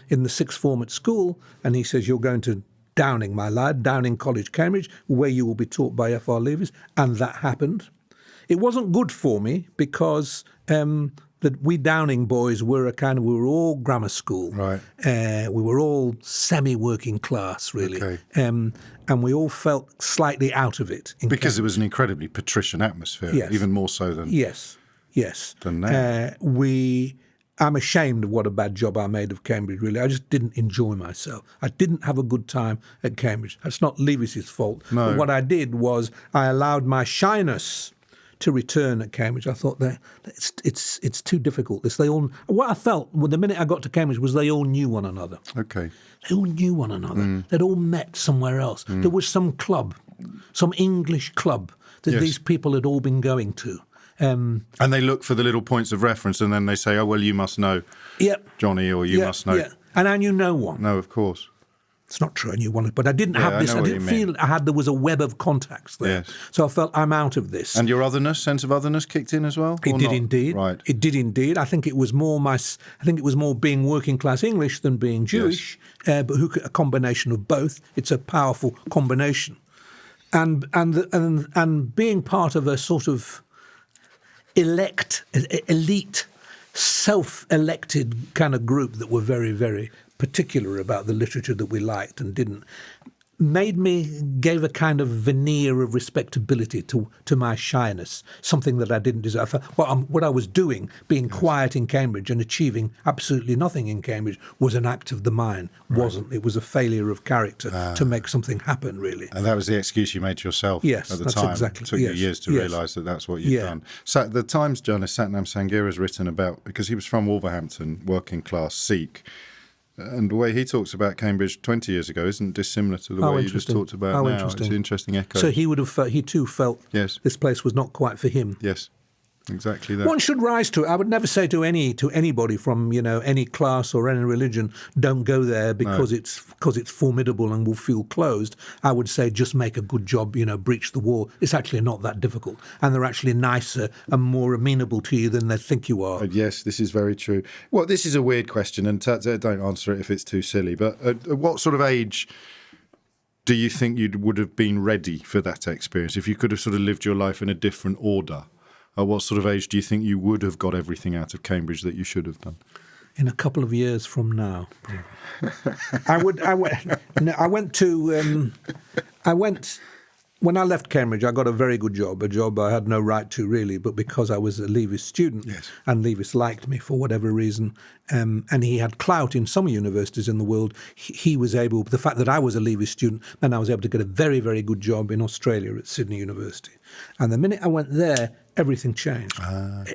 Speaker 2: the sixth form at school, and he says, "You're going to Downing, my lad, Downing College, Cambridge, where you will be taught by F.R. Leavis. And that happened. It wasn't good for me because we Downing boys were we were all grammar school.
Speaker 1: Right.
Speaker 2: We were all semi-working class, really.
Speaker 1: Okay.
Speaker 2: And we all felt slightly out of it.
Speaker 1: Because it was an incredibly patrician atmosphere,
Speaker 2: Yes.
Speaker 1: even more so than
Speaker 2: Yes.
Speaker 1: than now.
Speaker 2: I'm ashamed of what a bad job I made of Cambridge, really. I just didn't enjoy myself. I didn't have a good time at Cambridge. That's not Leavis's fault.
Speaker 1: No.
Speaker 2: But what I did was I allowed my shyness to return at Cambridge. I thought that it's too difficult. What I felt the minute I got to Cambridge was they all knew one another.
Speaker 1: Okay.
Speaker 2: They all knew one another. They'd all met somewhere else. There was some club, some English club that
Speaker 1: Yes.
Speaker 2: these people had all been going to.
Speaker 1: And they look for the little points of reference, and then they say, "Oh, well, you must know Johnny, or you must know."
Speaker 2: Yeah. And I knew no one.
Speaker 1: No, of course.
Speaker 2: It's not true, I knew one, but I didn't
Speaker 1: Yeah,
Speaker 2: have
Speaker 1: I
Speaker 2: this.
Speaker 1: know
Speaker 2: I
Speaker 1: what
Speaker 2: didn't
Speaker 1: you mean.
Speaker 2: feel there was a web of contacts there.
Speaker 1: Yes.
Speaker 2: So I felt I'm out of this.
Speaker 1: And your sense of otherness kicked in as well?
Speaker 2: It
Speaker 1: or
Speaker 2: did
Speaker 1: not?
Speaker 2: indeed.
Speaker 1: Right.
Speaker 2: It did indeed. I think it was more being working class English than being Jewish, but a combination of both. It's a powerful combination, and being part of a sort of elite, self-elected kind of group that were very, very particular about the literature that we liked and didn't, gave a kind of veneer of respectability to my shyness, something that I didn't deserve. What I was doing, being quiet in Cambridge and achieving absolutely nothing in Cambridge, was an act of the mind. Wasn't. It was a failure of character to make something happen, really.
Speaker 1: And that was the excuse you made to yourself
Speaker 2: Yes,
Speaker 1: at the
Speaker 2: that's
Speaker 1: time.
Speaker 2: exactly-
Speaker 1: It took you
Speaker 2: yes,
Speaker 1: years to
Speaker 2: yes.
Speaker 1: realise that that's what you'd done. So the Times journalist Satnam Sanghera has written about, because he was from Wolverhampton, working class Sikh, and the way he talks about Cambridge 20 years ago isn't dissimilar to the way you just talked about now.
Speaker 2: Interesting.
Speaker 1: It's an interesting echo.
Speaker 2: So he too felt
Speaker 1: Yes.
Speaker 2: this place was not quite for him.
Speaker 1: Yes, exactly that.
Speaker 2: One should rise to it. I would never say to anybody from any class or any religion, don't go there because it's formidable and will feel closed. I would say just make a good job, breach the wall. It's actually not that difficult, and they're actually nicer and more amenable to you than they think you are.
Speaker 1: Yes, this is very true. Well, this is a weird question, and don't answer it if it's too silly, but at what sort of age do you think you would have been ready for that experience? If you could have sort of lived your life in a different order, at what sort of age do you think you would have got everything out of Cambridge that you should have done?
Speaker 2: In a couple of years from now, when I left Cambridge, I got a very good job, a job I had no right to really, but because I was a Leavis student,
Speaker 1: Yes.
Speaker 2: and Leavis liked me for whatever reason, and he had clout in some universities in the world, he was able, the fact that I was a Leavis student, meant I was able to get a very, very good job in Australia at Sydney University. And the minute I went there, everything changed.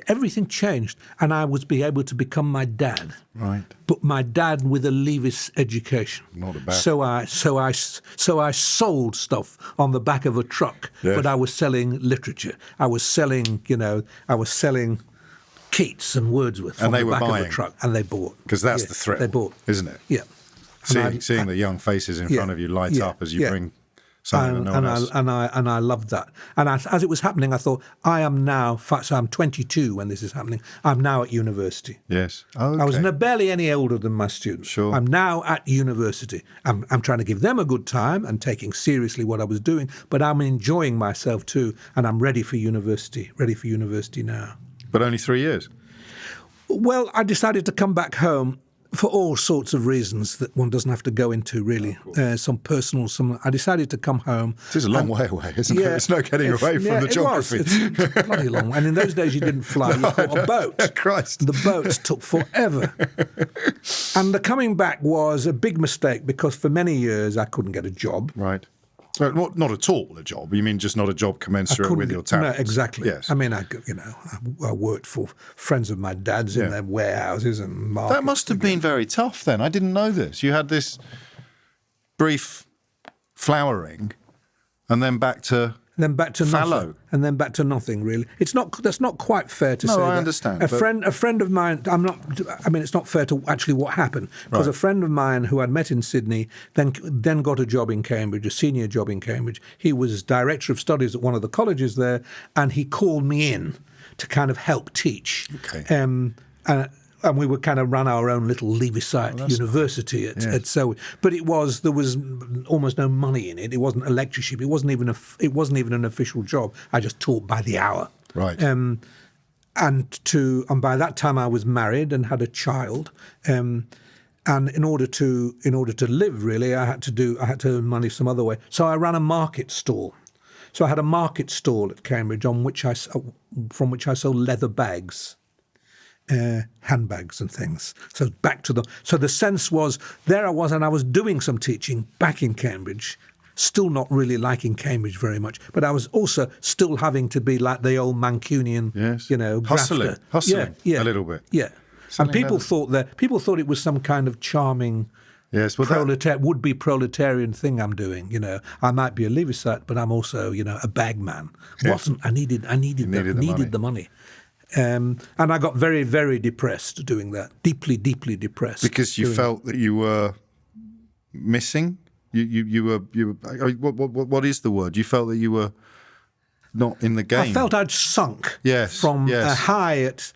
Speaker 2: Everything changed, and I was able to become my dad.
Speaker 1: Right.
Speaker 2: But my dad with a Leavis education.
Speaker 1: Not a bad.
Speaker 2: So I sold stuff on the back of a truck,
Speaker 1: Yes.
Speaker 2: but I was selling literature. I was selling Keats and Wordsworth
Speaker 1: And
Speaker 2: on
Speaker 1: they
Speaker 2: the
Speaker 1: were
Speaker 2: back of
Speaker 1: buying.
Speaker 2: a truck, and they bought.
Speaker 1: Because that's
Speaker 2: Yes,
Speaker 1: the thrill,
Speaker 2: They bought,
Speaker 1: isn't it?
Speaker 2: yeah.
Speaker 1: Seeing the young faces in front of you light up as you bring something that no one else.
Speaker 2: And I loved that. And as it was happening, I thought, so I'm 22 when this is happening. I'm now at university.
Speaker 1: Yes. Okay.
Speaker 2: I was barely any older than my students.
Speaker 1: Sure.
Speaker 2: I'm now at university. I'm trying to give them a good time and taking seriously what I was doing, but I'm enjoying myself too, and I'm ready for university now.
Speaker 1: But only 3 years.
Speaker 2: Well, I decided to come back home for all sorts of reasons that one doesn't have to go into, really. Some personal, I decided to come home.
Speaker 1: It is a long way away, isn't it? There's no getting away from the geography.
Speaker 2: It's a bloody long way. And in those days, you didn't fly. You caught a boat.
Speaker 1: Christ.
Speaker 2: The boats took forever. And the coming back was a big mistake because for many years, I couldn't get a job.
Speaker 1: Right. Not at all a job. You mean just not a job commensurate with your talents?
Speaker 2: No, exactly.
Speaker 1: Yes.
Speaker 2: I mean, I worked for friends of my dad's in their warehouses and markets.
Speaker 1: That must have been very tough then. I didn't know this. You had this brief flowering and then back to fallow.
Speaker 2: Nothing, and then back to nothing. Really, that's not quite fair to say.
Speaker 1: No, I
Speaker 2: that.
Speaker 1: understand.
Speaker 2: A friend of mine. It's not fair to actually what happened because a friend of mine who I'd met in Sydney then got a job in Cambridge, a senior job in Cambridge. He was director of studies at one of the colleges there, and he called me in to kind of help teach.
Speaker 1: Okay.
Speaker 2: and we were kind of ran our own little Leaveside university at Selwyn. But there was almost no money in it. It wasn't a lectureship. It wasn't even an official job. I just taught by the hour.
Speaker 1: Right.
Speaker 2: And by that time I was married and had a child. And in order to live, really, I had to earn money some other way. So I ran a market stall. So I had a market stall at Cambridge from which I sold leather bags, handbags and things. So the sense was, there I was, and I was doing some teaching back in Cambridge, still not really liking Cambridge very much, but I was also still having to be like the old Mancunian,
Speaker 1: hustling a little bit.
Speaker 2: Yeah. And people thought it was some kind of charming, would-be proletarian thing I'm doing. I might be a Leavesite, but I'm also, a bagman. I needed the money. And I got very, very depressed doing that. Deeply, deeply depressed.
Speaker 1: Because you felt that you were missing? You were what is the word? You felt that you were not in the game.
Speaker 2: I felt I'd sunk from a high at.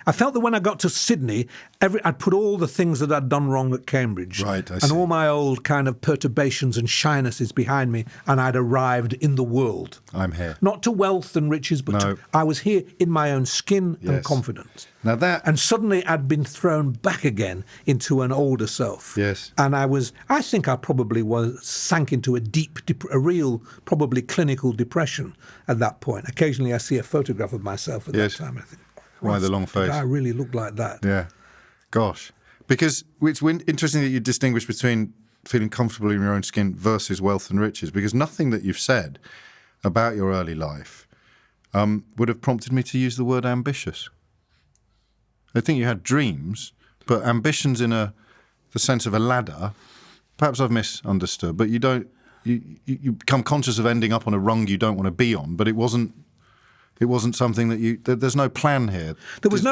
Speaker 2: I felt that when I got to Sydney, I'd put all the things that I'd done wrong at Cambridge,
Speaker 1: right,
Speaker 2: and all my old kind of perturbations and shynesses behind me, and I'd arrived in the world.
Speaker 1: I'm here.
Speaker 2: Not to wealth and riches, but I was here in my own skin and confidence.
Speaker 1: Now
Speaker 2: and suddenly I'd been thrown back again into an older self.
Speaker 1: Yes.
Speaker 2: And I think I probably sank into a real, probably clinical depression at that point. Occasionally I see a photograph of myself at that time. I think,
Speaker 1: why the long face?
Speaker 2: I really look like that.
Speaker 1: Yeah. Gosh. Because it's interesting that you distinguish between feeling comfortable in your own skin versus wealth and riches, because nothing that you've said about your early life would have prompted me to use the word ambitious. I think you had dreams, but ambitions in the sense of a ladder, perhaps I've misunderstood, but you become conscious of ending up on a rung you don't want to be on, but it wasn't something that there's no plan here.
Speaker 2: There was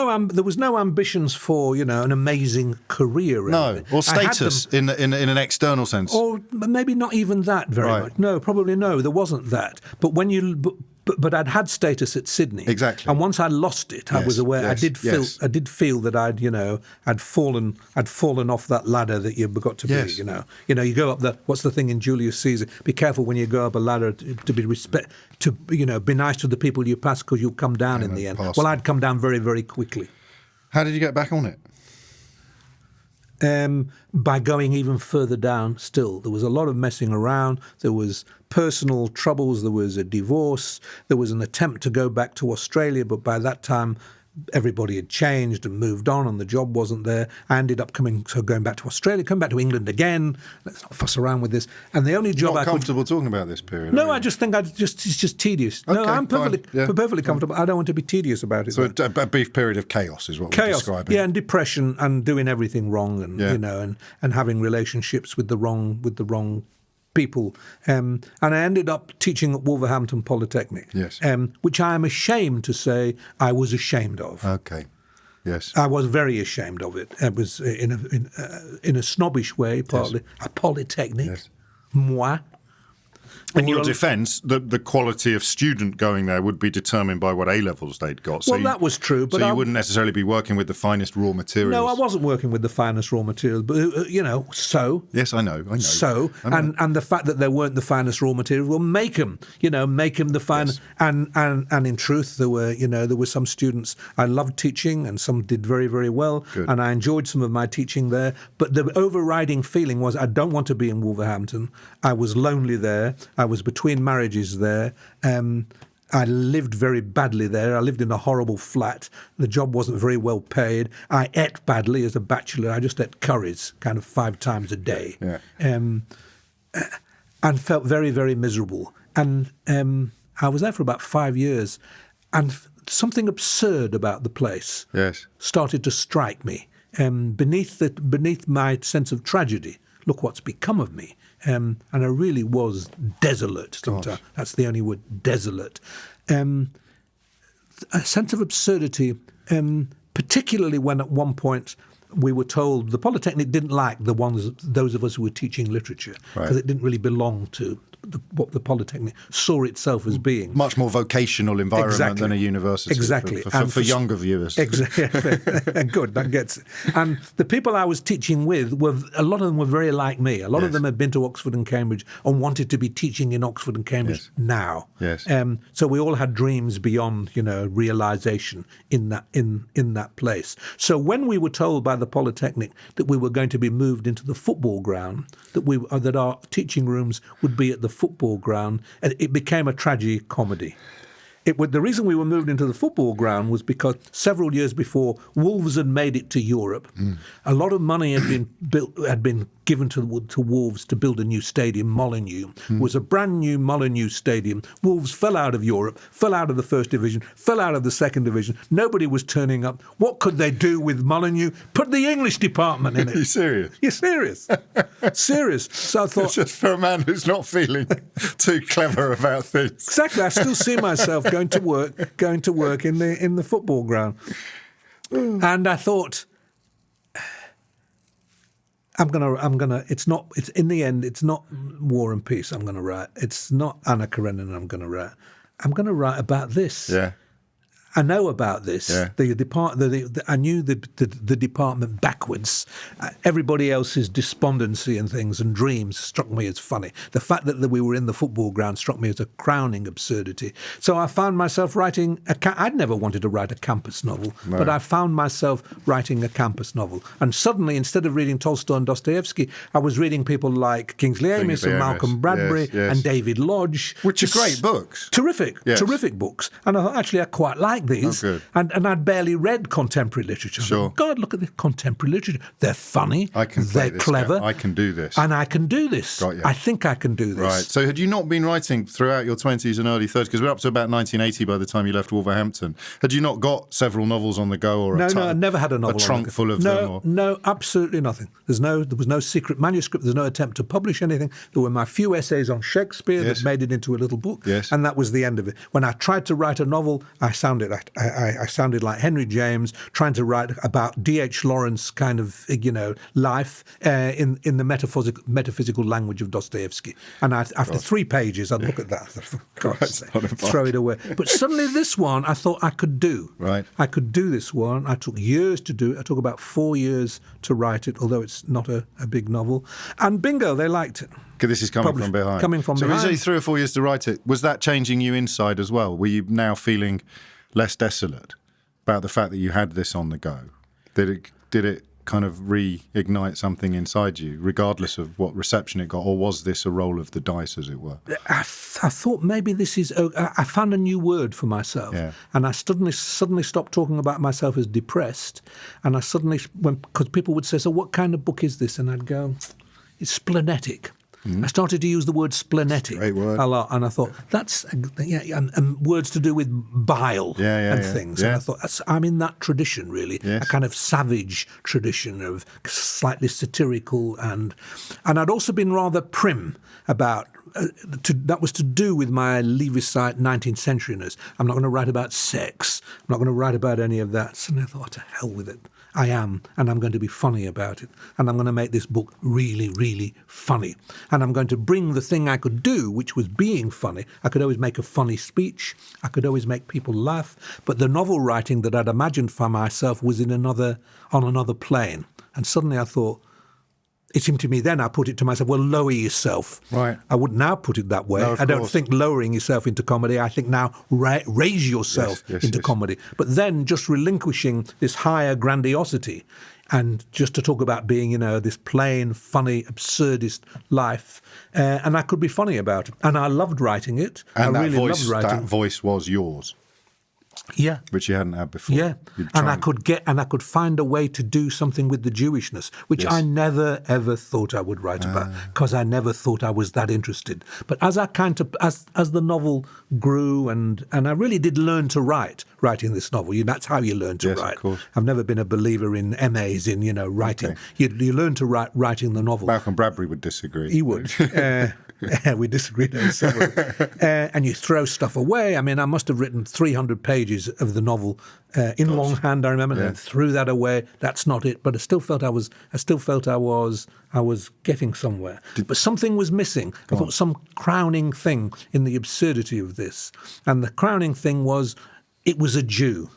Speaker 2: no ambitions for an amazing career.
Speaker 1: Or status in an external sense.
Speaker 2: Or maybe not even that very much. No, probably no. There wasn't that. But but I'd had status at Sydney.
Speaker 1: Exactly.
Speaker 2: And once I lost it, I was aware. I did feel that I'd fallen off that ladder that you've got to be. You go up what's the thing in Julius Caesar? Be careful when you go up a ladder to be nice to the people you pass, because you'll come down in the end. Well, I'd come down very, very quickly.
Speaker 1: How did you get back on it?
Speaker 2: By going even further down still. There was a lot of messing around. There was personal troubles. There was a divorce. There was an attempt to go back to Australia, but by that time everybody had changed and moved on and the job wasn't there. I ended up going back to Australia, coming back to England again. Let's not fuss around with this. And the only job
Speaker 1: not comfortable talking about this period.
Speaker 2: No, I just think it's just tedious.
Speaker 1: Okay,
Speaker 2: no, I'm perfectly comfortable. I don't want to be tedious about it.
Speaker 1: So a brief period of chaos is what we're describing.
Speaker 2: Yeah, and depression and doing everything wrong and and having relationships with the wrong people. And I ended up teaching at Wolverhampton Polytechnic, which I am ashamed to say I was ashamed of.
Speaker 1: Okay, yes.
Speaker 2: I was very ashamed of it. It was in a snobbish way, partly. A polytechnic.
Speaker 1: Yes.
Speaker 2: Moi.
Speaker 1: In your defence, the quality of student going there would be determined by what A-levels they'd got.
Speaker 2: So that was true. But
Speaker 1: so you wouldn't necessarily be working with the finest raw materials.
Speaker 2: No, I wasn't working with the finest raw materials. But, so...
Speaker 1: Yes, I know.
Speaker 2: So, and the fact that there weren't the finest raw materials will make them the finest. Yes. And in truth, there were some students I loved teaching and some did very, very well.
Speaker 1: Good.
Speaker 2: And I enjoyed some of my teaching there. But the overriding feeling was I don't want to be in Wolverhampton. I was lonely there. I was between marriages there. I lived very badly there. I lived in a horrible flat. The job wasn't very well paid. I ate badly as a bachelor. I just ate curries kind of 5 times a day.
Speaker 1: Yeah.
Speaker 2: And felt very, very miserable. And I was there for about 5 years. And something absurd about the place started to strike me. Beneath my sense of tragedy, look what's become of me. And I really was desolate sometimes. That's the only word, desolate. A sense of absurdity, particularly when at one point we were told the Polytechnic didn't like those of us who were teaching literature because it didn't really belong to what the Polytechnic saw itself as being.
Speaker 1: Much more vocational environment than a university.
Speaker 2: Exactly.
Speaker 1: For younger viewers.
Speaker 2: Exactly. Good, that gets it. And the people I was teaching with, a lot of them were very like me. A lot of them had been to Oxford and Cambridge and wanted to be teaching in Oxford and Cambridge now.
Speaker 1: Yes.
Speaker 2: So we all had dreams beyond, realisation in that place. So when we were told by the Polytechnic that we were going to be moved into the football ground, that our teaching rooms would be at the football ground, it became a tragicomedy. The reason we were moved into the football ground was because several years before, Wolves had made it to Europe. A lot of money had been given to Wolves to build a new stadium. Molineux was a brand new Molineux stadium. Wolves fell out of Europe, fell out of the first division, fell out of the second division. Nobody was turning up. What could they do with Molineux? Put the English department in it.
Speaker 1: Are you serious?
Speaker 2: You're serious. Serious. So I thought,
Speaker 1: it's just for a man who's not feeling too clever about things.
Speaker 2: Exactly. I still see myself going to work in the football ground. And I thought, it's in the end, it's not War and Peace I'm going to write. It's not Anna Karenina I'm going to write. I'm going to write about this.
Speaker 1: Yeah.
Speaker 2: I know about this. Yeah. I knew the department backwards. Everybody else's despondency and things and dreams struck me as funny. The fact that we were in the football ground struck me as a crowning absurdity. So I found myself writing I'd never wanted to write a campus novel, but I found myself writing a campus novel. And suddenly, instead of reading Tolstoy and Dostoevsky, I was reading people like Kingsley Amis and Malcolm Bradbury and David Lodge.
Speaker 1: Which are great books.
Speaker 2: Terrific books. And I thought, actually, I quite like these, and I'd barely read contemporary literature.
Speaker 1: Sure.
Speaker 2: God, look at the contemporary literature. They're funny. They're clever.
Speaker 1: I can do this.
Speaker 2: And I can do this.
Speaker 1: Got you.
Speaker 2: I think I can do this.
Speaker 1: Right. So had you not been writing throughout your 20s and early 30s? Because we're up to about 1980 by the time you left Wolverhampton. Had you not got several novels on the go? Or
Speaker 2: No, I never had a novel.
Speaker 1: A trunk full of them?
Speaker 2: No, absolutely nothing. There was no secret manuscript. There's no attempt to publish anything. There were my few essays on Shakespeare that made it into a little book.
Speaker 1: Yes.
Speaker 2: And that was the end of it. When I tried to write a novel, I sounded like Henry James trying to write about D.H. Lawrence kind of, life in the metaphysical language of Dostoevsky. And after 3 pages, I'd look at that. For God's sake, throw it away. But suddenly this one, I thought I could do.
Speaker 1: Right.
Speaker 2: I could do this one. I took years to do it. I took about 4 years to write it, although it's not a big novel. And bingo, they liked it.
Speaker 1: This is coming from behind.
Speaker 2: So
Speaker 1: it was only 3 or 4 years to write it. Was that changing you inside as well? Were you now feeling less desolate about the fact that you had this on the go? Did it kind of reignite something inside you, regardless of what reception it got, or was this a roll of the dice, as it were?
Speaker 2: I thought maybe this is. I found a new word for myself, and I suddenly stopped talking about myself as depressed, and I suddenly, because people would say, "So what kind of book is this?" and I'd go, "It's splenetic." I started to use the word splenetic a lot, and I thought that's and words to do with bile and things. And I thought I'm in that tradition, really, a kind of savage tradition of slightly satirical, and I'd also been rather prim about. That was to do with my Leavisite 19th centuryness. I'm not going to write about sex. I'm not going to write about any of that. So I thought, to hell with it. I am, and I'm going to be funny about it. And I'm going to make this book really, really funny. And I'm going to bring the thing I could do, which was being funny. I could always make a funny speech. I could always make people laugh. But the novel writing that I'd imagined for myself was on another plane. And suddenly I thought, it seemed to me then, I put it to myself, well, lower yourself.
Speaker 1: Right.
Speaker 2: I wouldn't now put it that way.
Speaker 1: No,
Speaker 2: I don't think lowering yourself into comedy. I think now raise yourself into comedy. But then just relinquishing this higher grandiosity and just to talk about being, this plain, funny, absurdist life. And I could be funny about it. And I loved writing it.
Speaker 1: And
Speaker 2: I really loved writing.
Speaker 1: That voice was yours.
Speaker 2: Yeah,
Speaker 1: which you hadn't had before.
Speaker 2: Yeah, and I could find a way to do something with the Jewishness, which I never ever thought I would write about, because I never thought I was that interested. But as the novel grew, and I really did learn to writing this novel. That's how you learn to write.
Speaker 1: Of course.
Speaker 2: I've never been a believer in MAs in writing. Okay. You learn to writing the novel.
Speaker 1: Malcolm Bradbury would disagree.
Speaker 2: He would. We disagreed over several. And you throw stuff away. I mean, I must have written 300 pages of the novel in longhand, I remember, and threw that away. That's not it. But I still felt I was getting somewhere. But something was missing. I thought some crowning thing in the absurdity of this. And the crowning thing was, it was a Jew.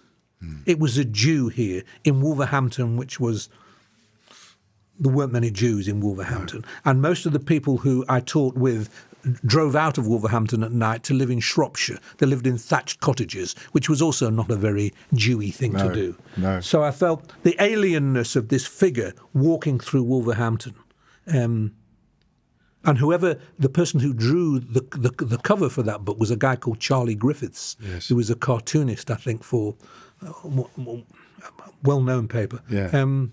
Speaker 2: It was a Jew here in Wolverhampton, which was... There weren't many Jews in Wolverhampton. No. And most of the people who I taught with drove out of Wolverhampton at night to live in Shropshire. They lived in thatched cottages, which was also not a very Jewy thing to do.
Speaker 1: No.
Speaker 2: So I felt the alienness of this figure walking through Wolverhampton. And the person who drew the cover for that book was a guy called Charlie Griffiths, who was a cartoonist, I think, for a well-known paper.
Speaker 1: Yeah.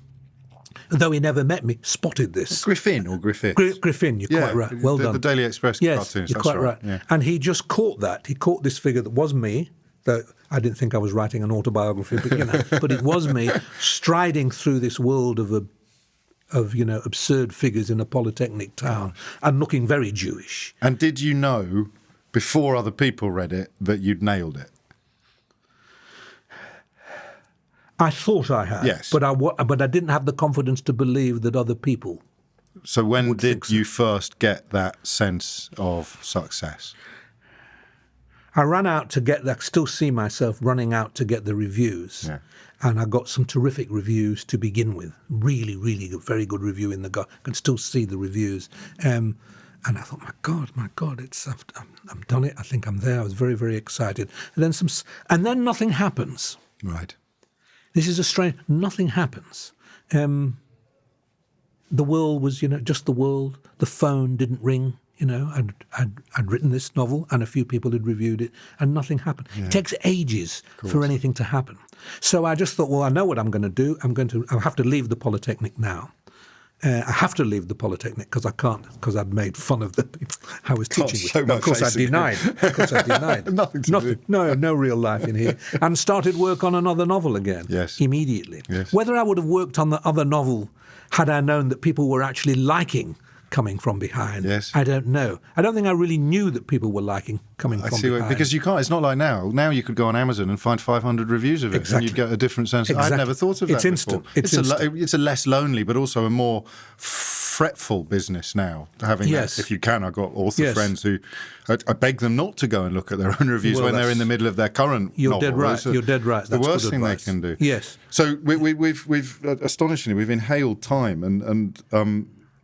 Speaker 2: Though he never met me, spotted this.
Speaker 1: Griffin or Griffiths?
Speaker 2: Griffin, you're quite right. Well done.
Speaker 1: The Daily Express cartoonist.
Speaker 2: You're quite right.
Speaker 1: Yeah.
Speaker 2: And he just caught that. He caught this figure that was me, though I didn't think I was writing an autobiography, but it was me, striding through this world of absurd figures in a polytechnic town and looking very Jewish.
Speaker 1: And did you know, before other people read it, that you'd nailed it?
Speaker 2: I thought I had,
Speaker 1: yes.
Speaker 2: but I didn't have the confidence to believe that other people.
Speaker 1: So when did you first get that sense of success?
Speaker 2: I ran out to get that. I still see myself running out to get the reviews, and I got some terrific reviews to begin with. Really, really good, very good review in the I can still see the reviews, and I thought, my God, I've done it. I think I'm there. I was very, very excited, and then nothing happens.
Speaker 1: Right.
Speaker 2: This is a strange... Nothing happens. The world was, just the world. The phone didn't ring. I'd written this novel and a few people had reviewed it and nothing happened. Yeah. It takes ages for anything to happen. So I just thought, well, I know what I'm going to do. I'll have to leave the Polytechnic now. I have to leave the Polytechnic because I can't, because I'd made fun of the people I was teaching with. Of course I denied.
Speaker 1: Nothing to do.
Speaker 2: No real life in here. And started work on another novel again.
Speaker 1: Yes.
Speaker 2: Immediately.
Speaker 1: Yes.
Speaker 2: Whether I would have worked on the other novel had I known that people were actually liking Coming From Behind, I don't know. I don't think I really knew that people were liking Coming From Behind.
Speaker 1: Because you can't. It's not like now. Now you could go on Amazon and find 500 reviews of it, and you'd get a different sense. I'd never thought of that
Speaker 2: It's instant.
Speaker 1: Before. It's a less lonely, but also a more fretful business now. Having that, if you can, I've got author friends who I beg them not to go and look at their own reviews when they're in the middle of their current novel.
Speaker 2: Dead right. You're dead right.
Speaker 1: That's the worst thing they can do.
Speaker 2: Yes.
Speaker 1: So we've astonishingly we've inhaled time and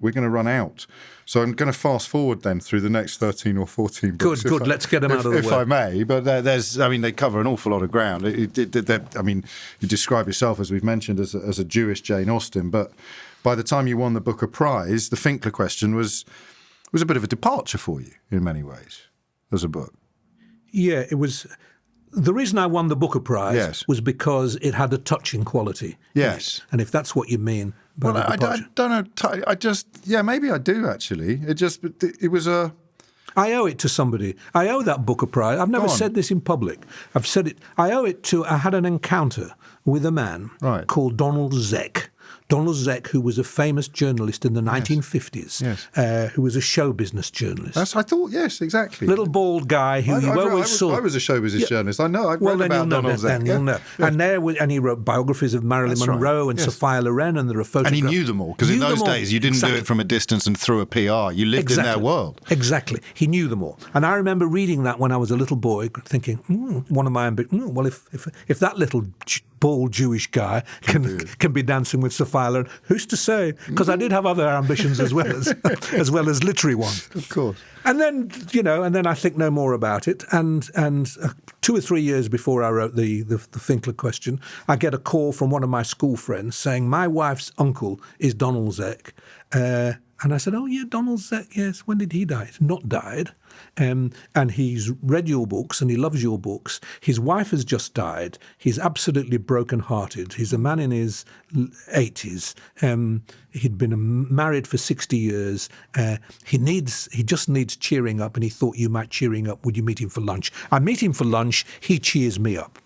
Speaker 1: we're going to run out. So I'm going to fast forward then through the next 13 or 14 books.
Speaker 2: Good. Let's get them out of the way.
Speaker 1: If I may. But they cover an awful lot of ground. You describe yourself, as we've mentioned, as a Jewish Jane Austen. But by the time you won the Booker Prize, The Finkler Question was a bit of a departure for you in many ways as a book. Yeah,
Speaker 2: it was. The reason I won the Booker Prize was because it had a touching quality.
Speaker 1: Yes.
Speaker 2: And if that's what you mean by
Speaker 1: I don't know. Maybe I do, actually. It was a...
Speaker 2: I owe it to somebody. I owe that Booker Prize. I've never said this in public. I've said it. I owe it to... I had an encounter with a man called Donald Zeck. Donald Zeck, who was a famous journalist in the 1950s, who was a show business journalist.
Speaker 1: I thought, yes, exactly.
Speaker 2: Little bald guy who you always saw.
Speaker 1: I was a show business journalist. I know. I've read about Donald Zeck.
Speaker 2: You'll know. And he wrote biographies of Marilyn Monroe and Sophia Loren, and there are photographs.
Speaker 1: And he knew them all, because in those days you didn't do it from a distance and through a PR. You lived in their world.
Speaker 2: Exactly. He knew them all. And I remember reading that when I was a little boy, thinking, one of my ambitions, well, if that little bald Jewish guy can be dancing with Sophia Loren, who's to say? Because I did have other ambitions as well as literary ones.
Speaker 1: Of course.
Speaker 2: And then I think no more about it. And 2 or 3 years before I wrote the Finkler Question, I get a call from one of my school friends saying my wife's uncle is Donald Zeck. And I said, oh, yeah, Donald Zeck, yes. When did he die? He's not died. And he's read your books and he loves your books. His wife has just died. He's absolutely broken-hearted. He's a man in his 80s. He'd been married for 60 years. He just needs cheering up, and he thought you might cheer him up. Would you meet him for lunch? I meet him for lunch. He cheers me up.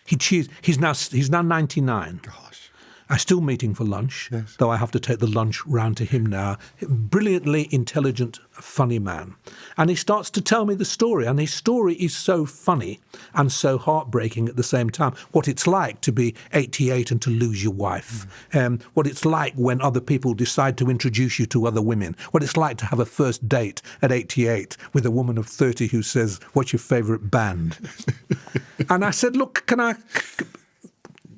Speaker 2: He's now 99.
Speaker 1: Gosh.
Speaker 2: still meet him for lunch, though I have to take the lunch round to him now. Brilliantly intelligent, funny man. And he starts to tell me the story, and his story is so funny and so heartbreaking at the same time. What it's like to be 88 and to lose your wife. What it's like when other people decide to introduce you to other women. What it's like to have a first date at 88 with a woman of 30 who says, "What's your favourite band?" And I said, "Look, do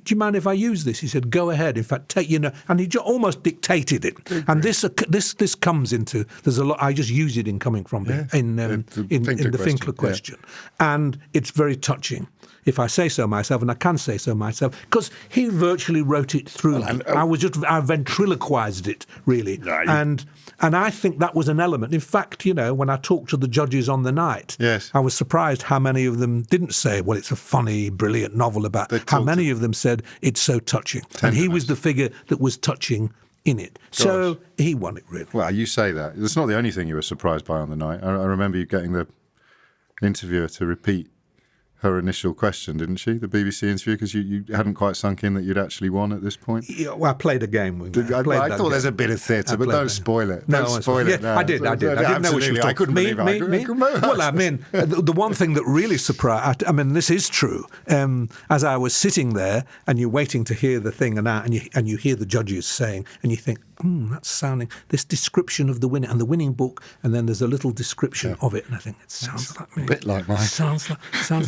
Speaker 2: you mind if I use this?" He said, "Go ahead. In fact, and he almost dictated it. And this comes into, there's a lot. I just use it in coming from in the Finkler question, and it's very touching, if I say so myself, and I can say so myself, because he virtually wrote it through. I ventriloquized it really, and I think that was an element. In fact, when I talked to the judges on the night, I was surprised how many of them didn't say, "Well, it's a funny, brilliant novel about." How many of them said it's so touching, and he was the figure that was touching in it. Gosh. So he won it, really.
Speaker 1: Well, you say that. It's not the only thing you were surprised by on the night. I remember you getting the interviewer to repeat her initial question, didn't she? The BBC interview, because you hadn't quite sunk in that you'd actually won at this point.
Speaker 2: Yeah, well, I played a game with her.
Speaker 1: I thought there's a bit of theatre, but don't spoil it.
Speaker 2: No,
Speaker 1: don't spoil it.
Speaker 2: Yeah, I did. I didn't know what she was talking.
Speaker 1: I couldn't believe it.
Speaker 2: Well, I mean, the one thing that really surprised, I mean, this is true. As I was sitting there and you're waiting to hear the thing and you hear the judges saying, and you think, that's sounding, this description of the winning, and the winning book, and then there's a little description of it, and I think, it sounds like me.
Speaker 1: A bit like mine.
Speaker 2: Sounds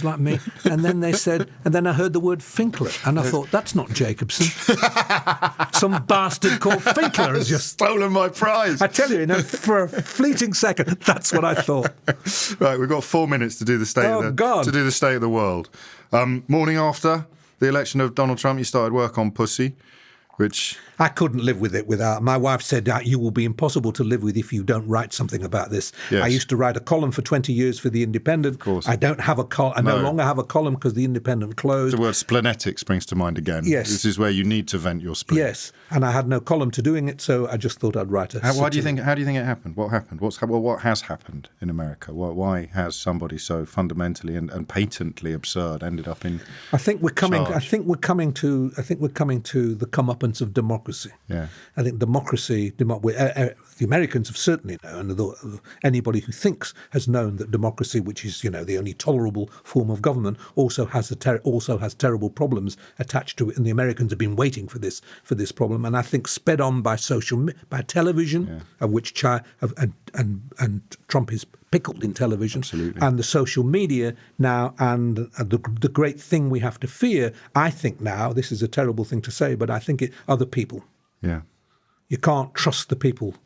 Speaker 2: like me. And then they said, and then I heard the word Finkler, and I thought, that's not Jacobson. Some bastard called Finkler has just
Speaker 1: stolen my prize.
Speaker 2: I tell you, for a fleeting second, that's what I thought.
Speaker 1: Right, we've got 4 minutes to do the state of the world. Morning after the election of Donald Trump, you started work on Pussy, which
Speaker 2: I couldn't live with it without. My wife said, "You will be impossible to live with if you don't write something about this." Yes. I used to write a column for 20 years for The Independent.
Speaker 1: Of course.
Speaker 2: I don't have a column. I no longer have a column because The Independent closed.
Speaker 1: The word splenetic springs to mind again.
Speaker 2: Yes.
Speaker 1: This is where you need to vent your spleen.
Speaker 2: Yes, and I had no column to doing it, so I just thought I'd write a
Speaker 1: How do you think it happened? What happened? What has happened in America? Why has somebody so fundamentally and patently absurd ended up in
Speaker 2: I think we're coming
Speaker 1: charge?
Speaker 2: I think we're coming to the comeuppance of democracy.
Speaker 1: Yeah.
Speaker 2: I think democracy, the Americans have certainly known, and anybody who thinks has known that democracy, which is the only tolerable form of government, also has terrible problems attached to it, and the Americans have been waiting for this problem. And I think sped on by by television, of which and Trump is pickled in television,
Speaker 1: absolutely,
Speaker 2: and the social media now, and the great thing we have to fear, I think now, this is a terrible thing to say, but I think other people.
Speaker 1: Yeah.
Speaker 2: You can't trust the people.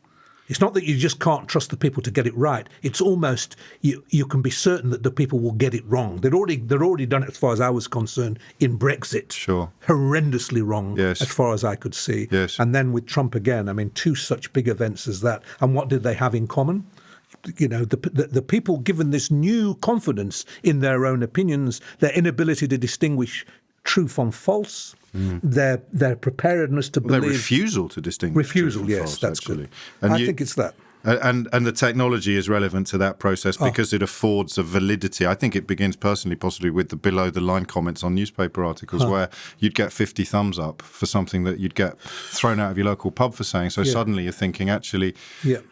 Speaker 2: It's not that you just can't trust the people to get it right. It's almost you can be certain that the people will get it wrong. They'd already done it, as far as I was concerned, in Brexit.
Speaker 1: Sure.
Speaker 2: Horrendously wrong,
Speaker 1: yes,
Speaker 2: as far as I could see.
Speaker 1: Yes.
Speaker 2: And then with Trump again, I mean, two such big events as that. And what did they have in common? The people, given this new confidence in their own opinions, their inability to distinguish true from false, their preparedness to believe...
Speaker 1: Their refusal to distinguish true from false,
Speaker 2: that's
Speaker 1: actually.
Speaker 2: Good.
Speaker 1: And
Speaker 2: I think it's that.
Speaker 1: And the technology is relevant to that process because it affords a validity. I think it begins personally, possibly with the below-the-line comments on newspaper articles where you'd get 50 thumbs up for something that you'd get thrown out of your local pub for saying. So suddenly you're thinking, actually,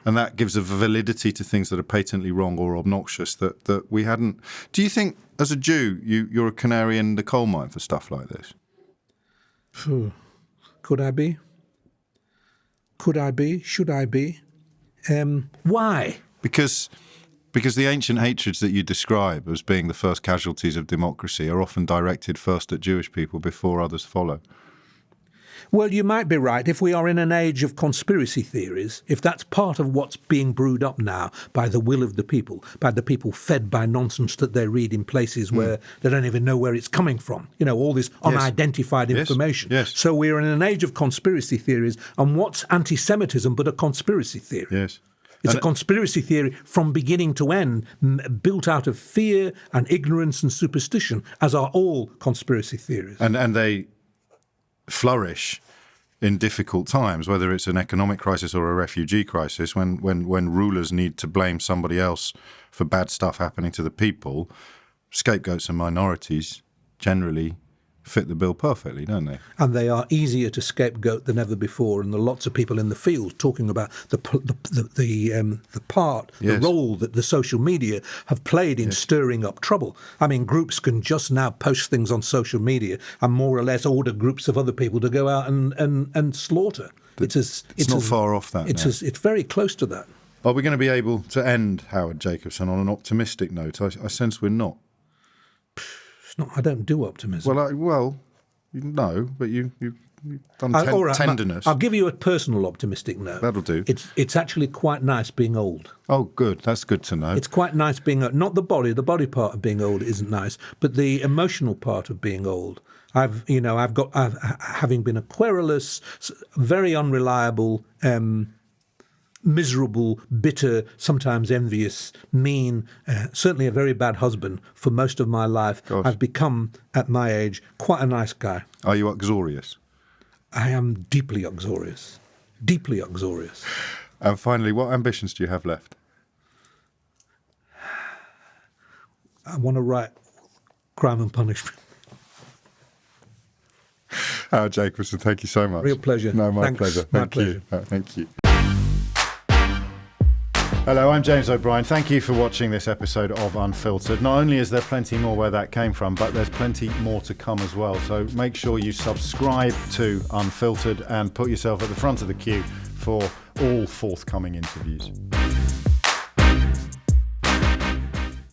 Speaker 1: and that gives a validity to things that are patently wrong or obnoxious that we hadn't. Do you think, as a Jew, you're a canary in the coal mine for stuff like this?
Speaker 2: Could I be? Could I be? Should I be? Why?
Speaker 1: Because the ancient hatreds that you describe as being the first casualties of democracy are often directed first at Jewish people before others follow.
Speaker 2: Well, you might be right. If we are in an age of conspiracy theories, if that's part of what's being brewed up now by the will of the people, by the people fed by nonsense that they read in places where they don't even know where it's coming from, all this unidentified information.
Speaker 1: Yes.
Speaker 2: So we're in an age of conspiracy theories, and what's anti-Semitism but a conspiracy theory?
Speaker 1: Yes.
Speaker 2: It's a conspiracy theory from beginning to end, built out of fear and ignorance and superstition, as are all conspiracy theories.
Speaker 1: And they flourish in difficult times, whether it's an economic crisis or a refugee crisis, when rulers need to blame somebody else for bad stuff happening to the people. Scapegoats and minorities generally fit the bill perfectly, don't they?
Speaker 2: And they are easier to scapegoat than ever before. And there are lots of people in the field talking about the part,
Speaker 1: Yes.
Speaker 2: the role that the social media have played in stirring up trouble. I mean, groups can just now post things on social media and more or less order groups of other people to go out and slaughter. It's
Speaker 1: not far off that now.
Speaker 2: It's very close to that.
Speaker 1: Are we going to be able to end Howard Jacobson on an optimistic note? I sense we're not.
Speaker 2: It's not. I don't do optimism.
Speaker 1: No, but you've done
Speaker 2: All right,
Speaker 1: tenderness.
Speaker 2: I'll give you a personal optimistic note.
Speaker 1: That'll do.
Speaker 2: It's actually quite nice being old.
Speaker 1: Oh, good. That's good to know.
Speaker 2: It's quite nice being old. Not the body part of being old isn't nice, but the emotional part of being old. I've having been a querulous, very unreliable, miserable, bitter, sometimes envious, mean, certainly a very bad husband for most of my life.
Speaker 1: Gosh.
Speaker 2: I've become, at my age, quite a nice guy.
Speaker 1: Are you uxorious?
Speaker 2: I am deeply uxorious. Deeply uxorious.
Speaker 1: And finally, what ambitions do you have left?
Speaker 2: I want to write Crime and Punishment.
Speaker 1: Howard Jacobson, thank you so much.
Speaker 2: Real pleasure.
Speaker 1: No, my
Speaker 2: Thanks.
Speaker 1: pleasure.
Speaker 2: My
Speaker 1: Thank
Speaker 2: pleasure.
Speaker 1: you. Thank you. Hello, I'm James O'Brien. Thank you for watching this episode of Unfiltered. Not only is there plenty more where that came from, but there's plenty more to come as well. So make sure you subscribe to Unfiltered and put yourself at the front of the queue for all forthcoming interviews.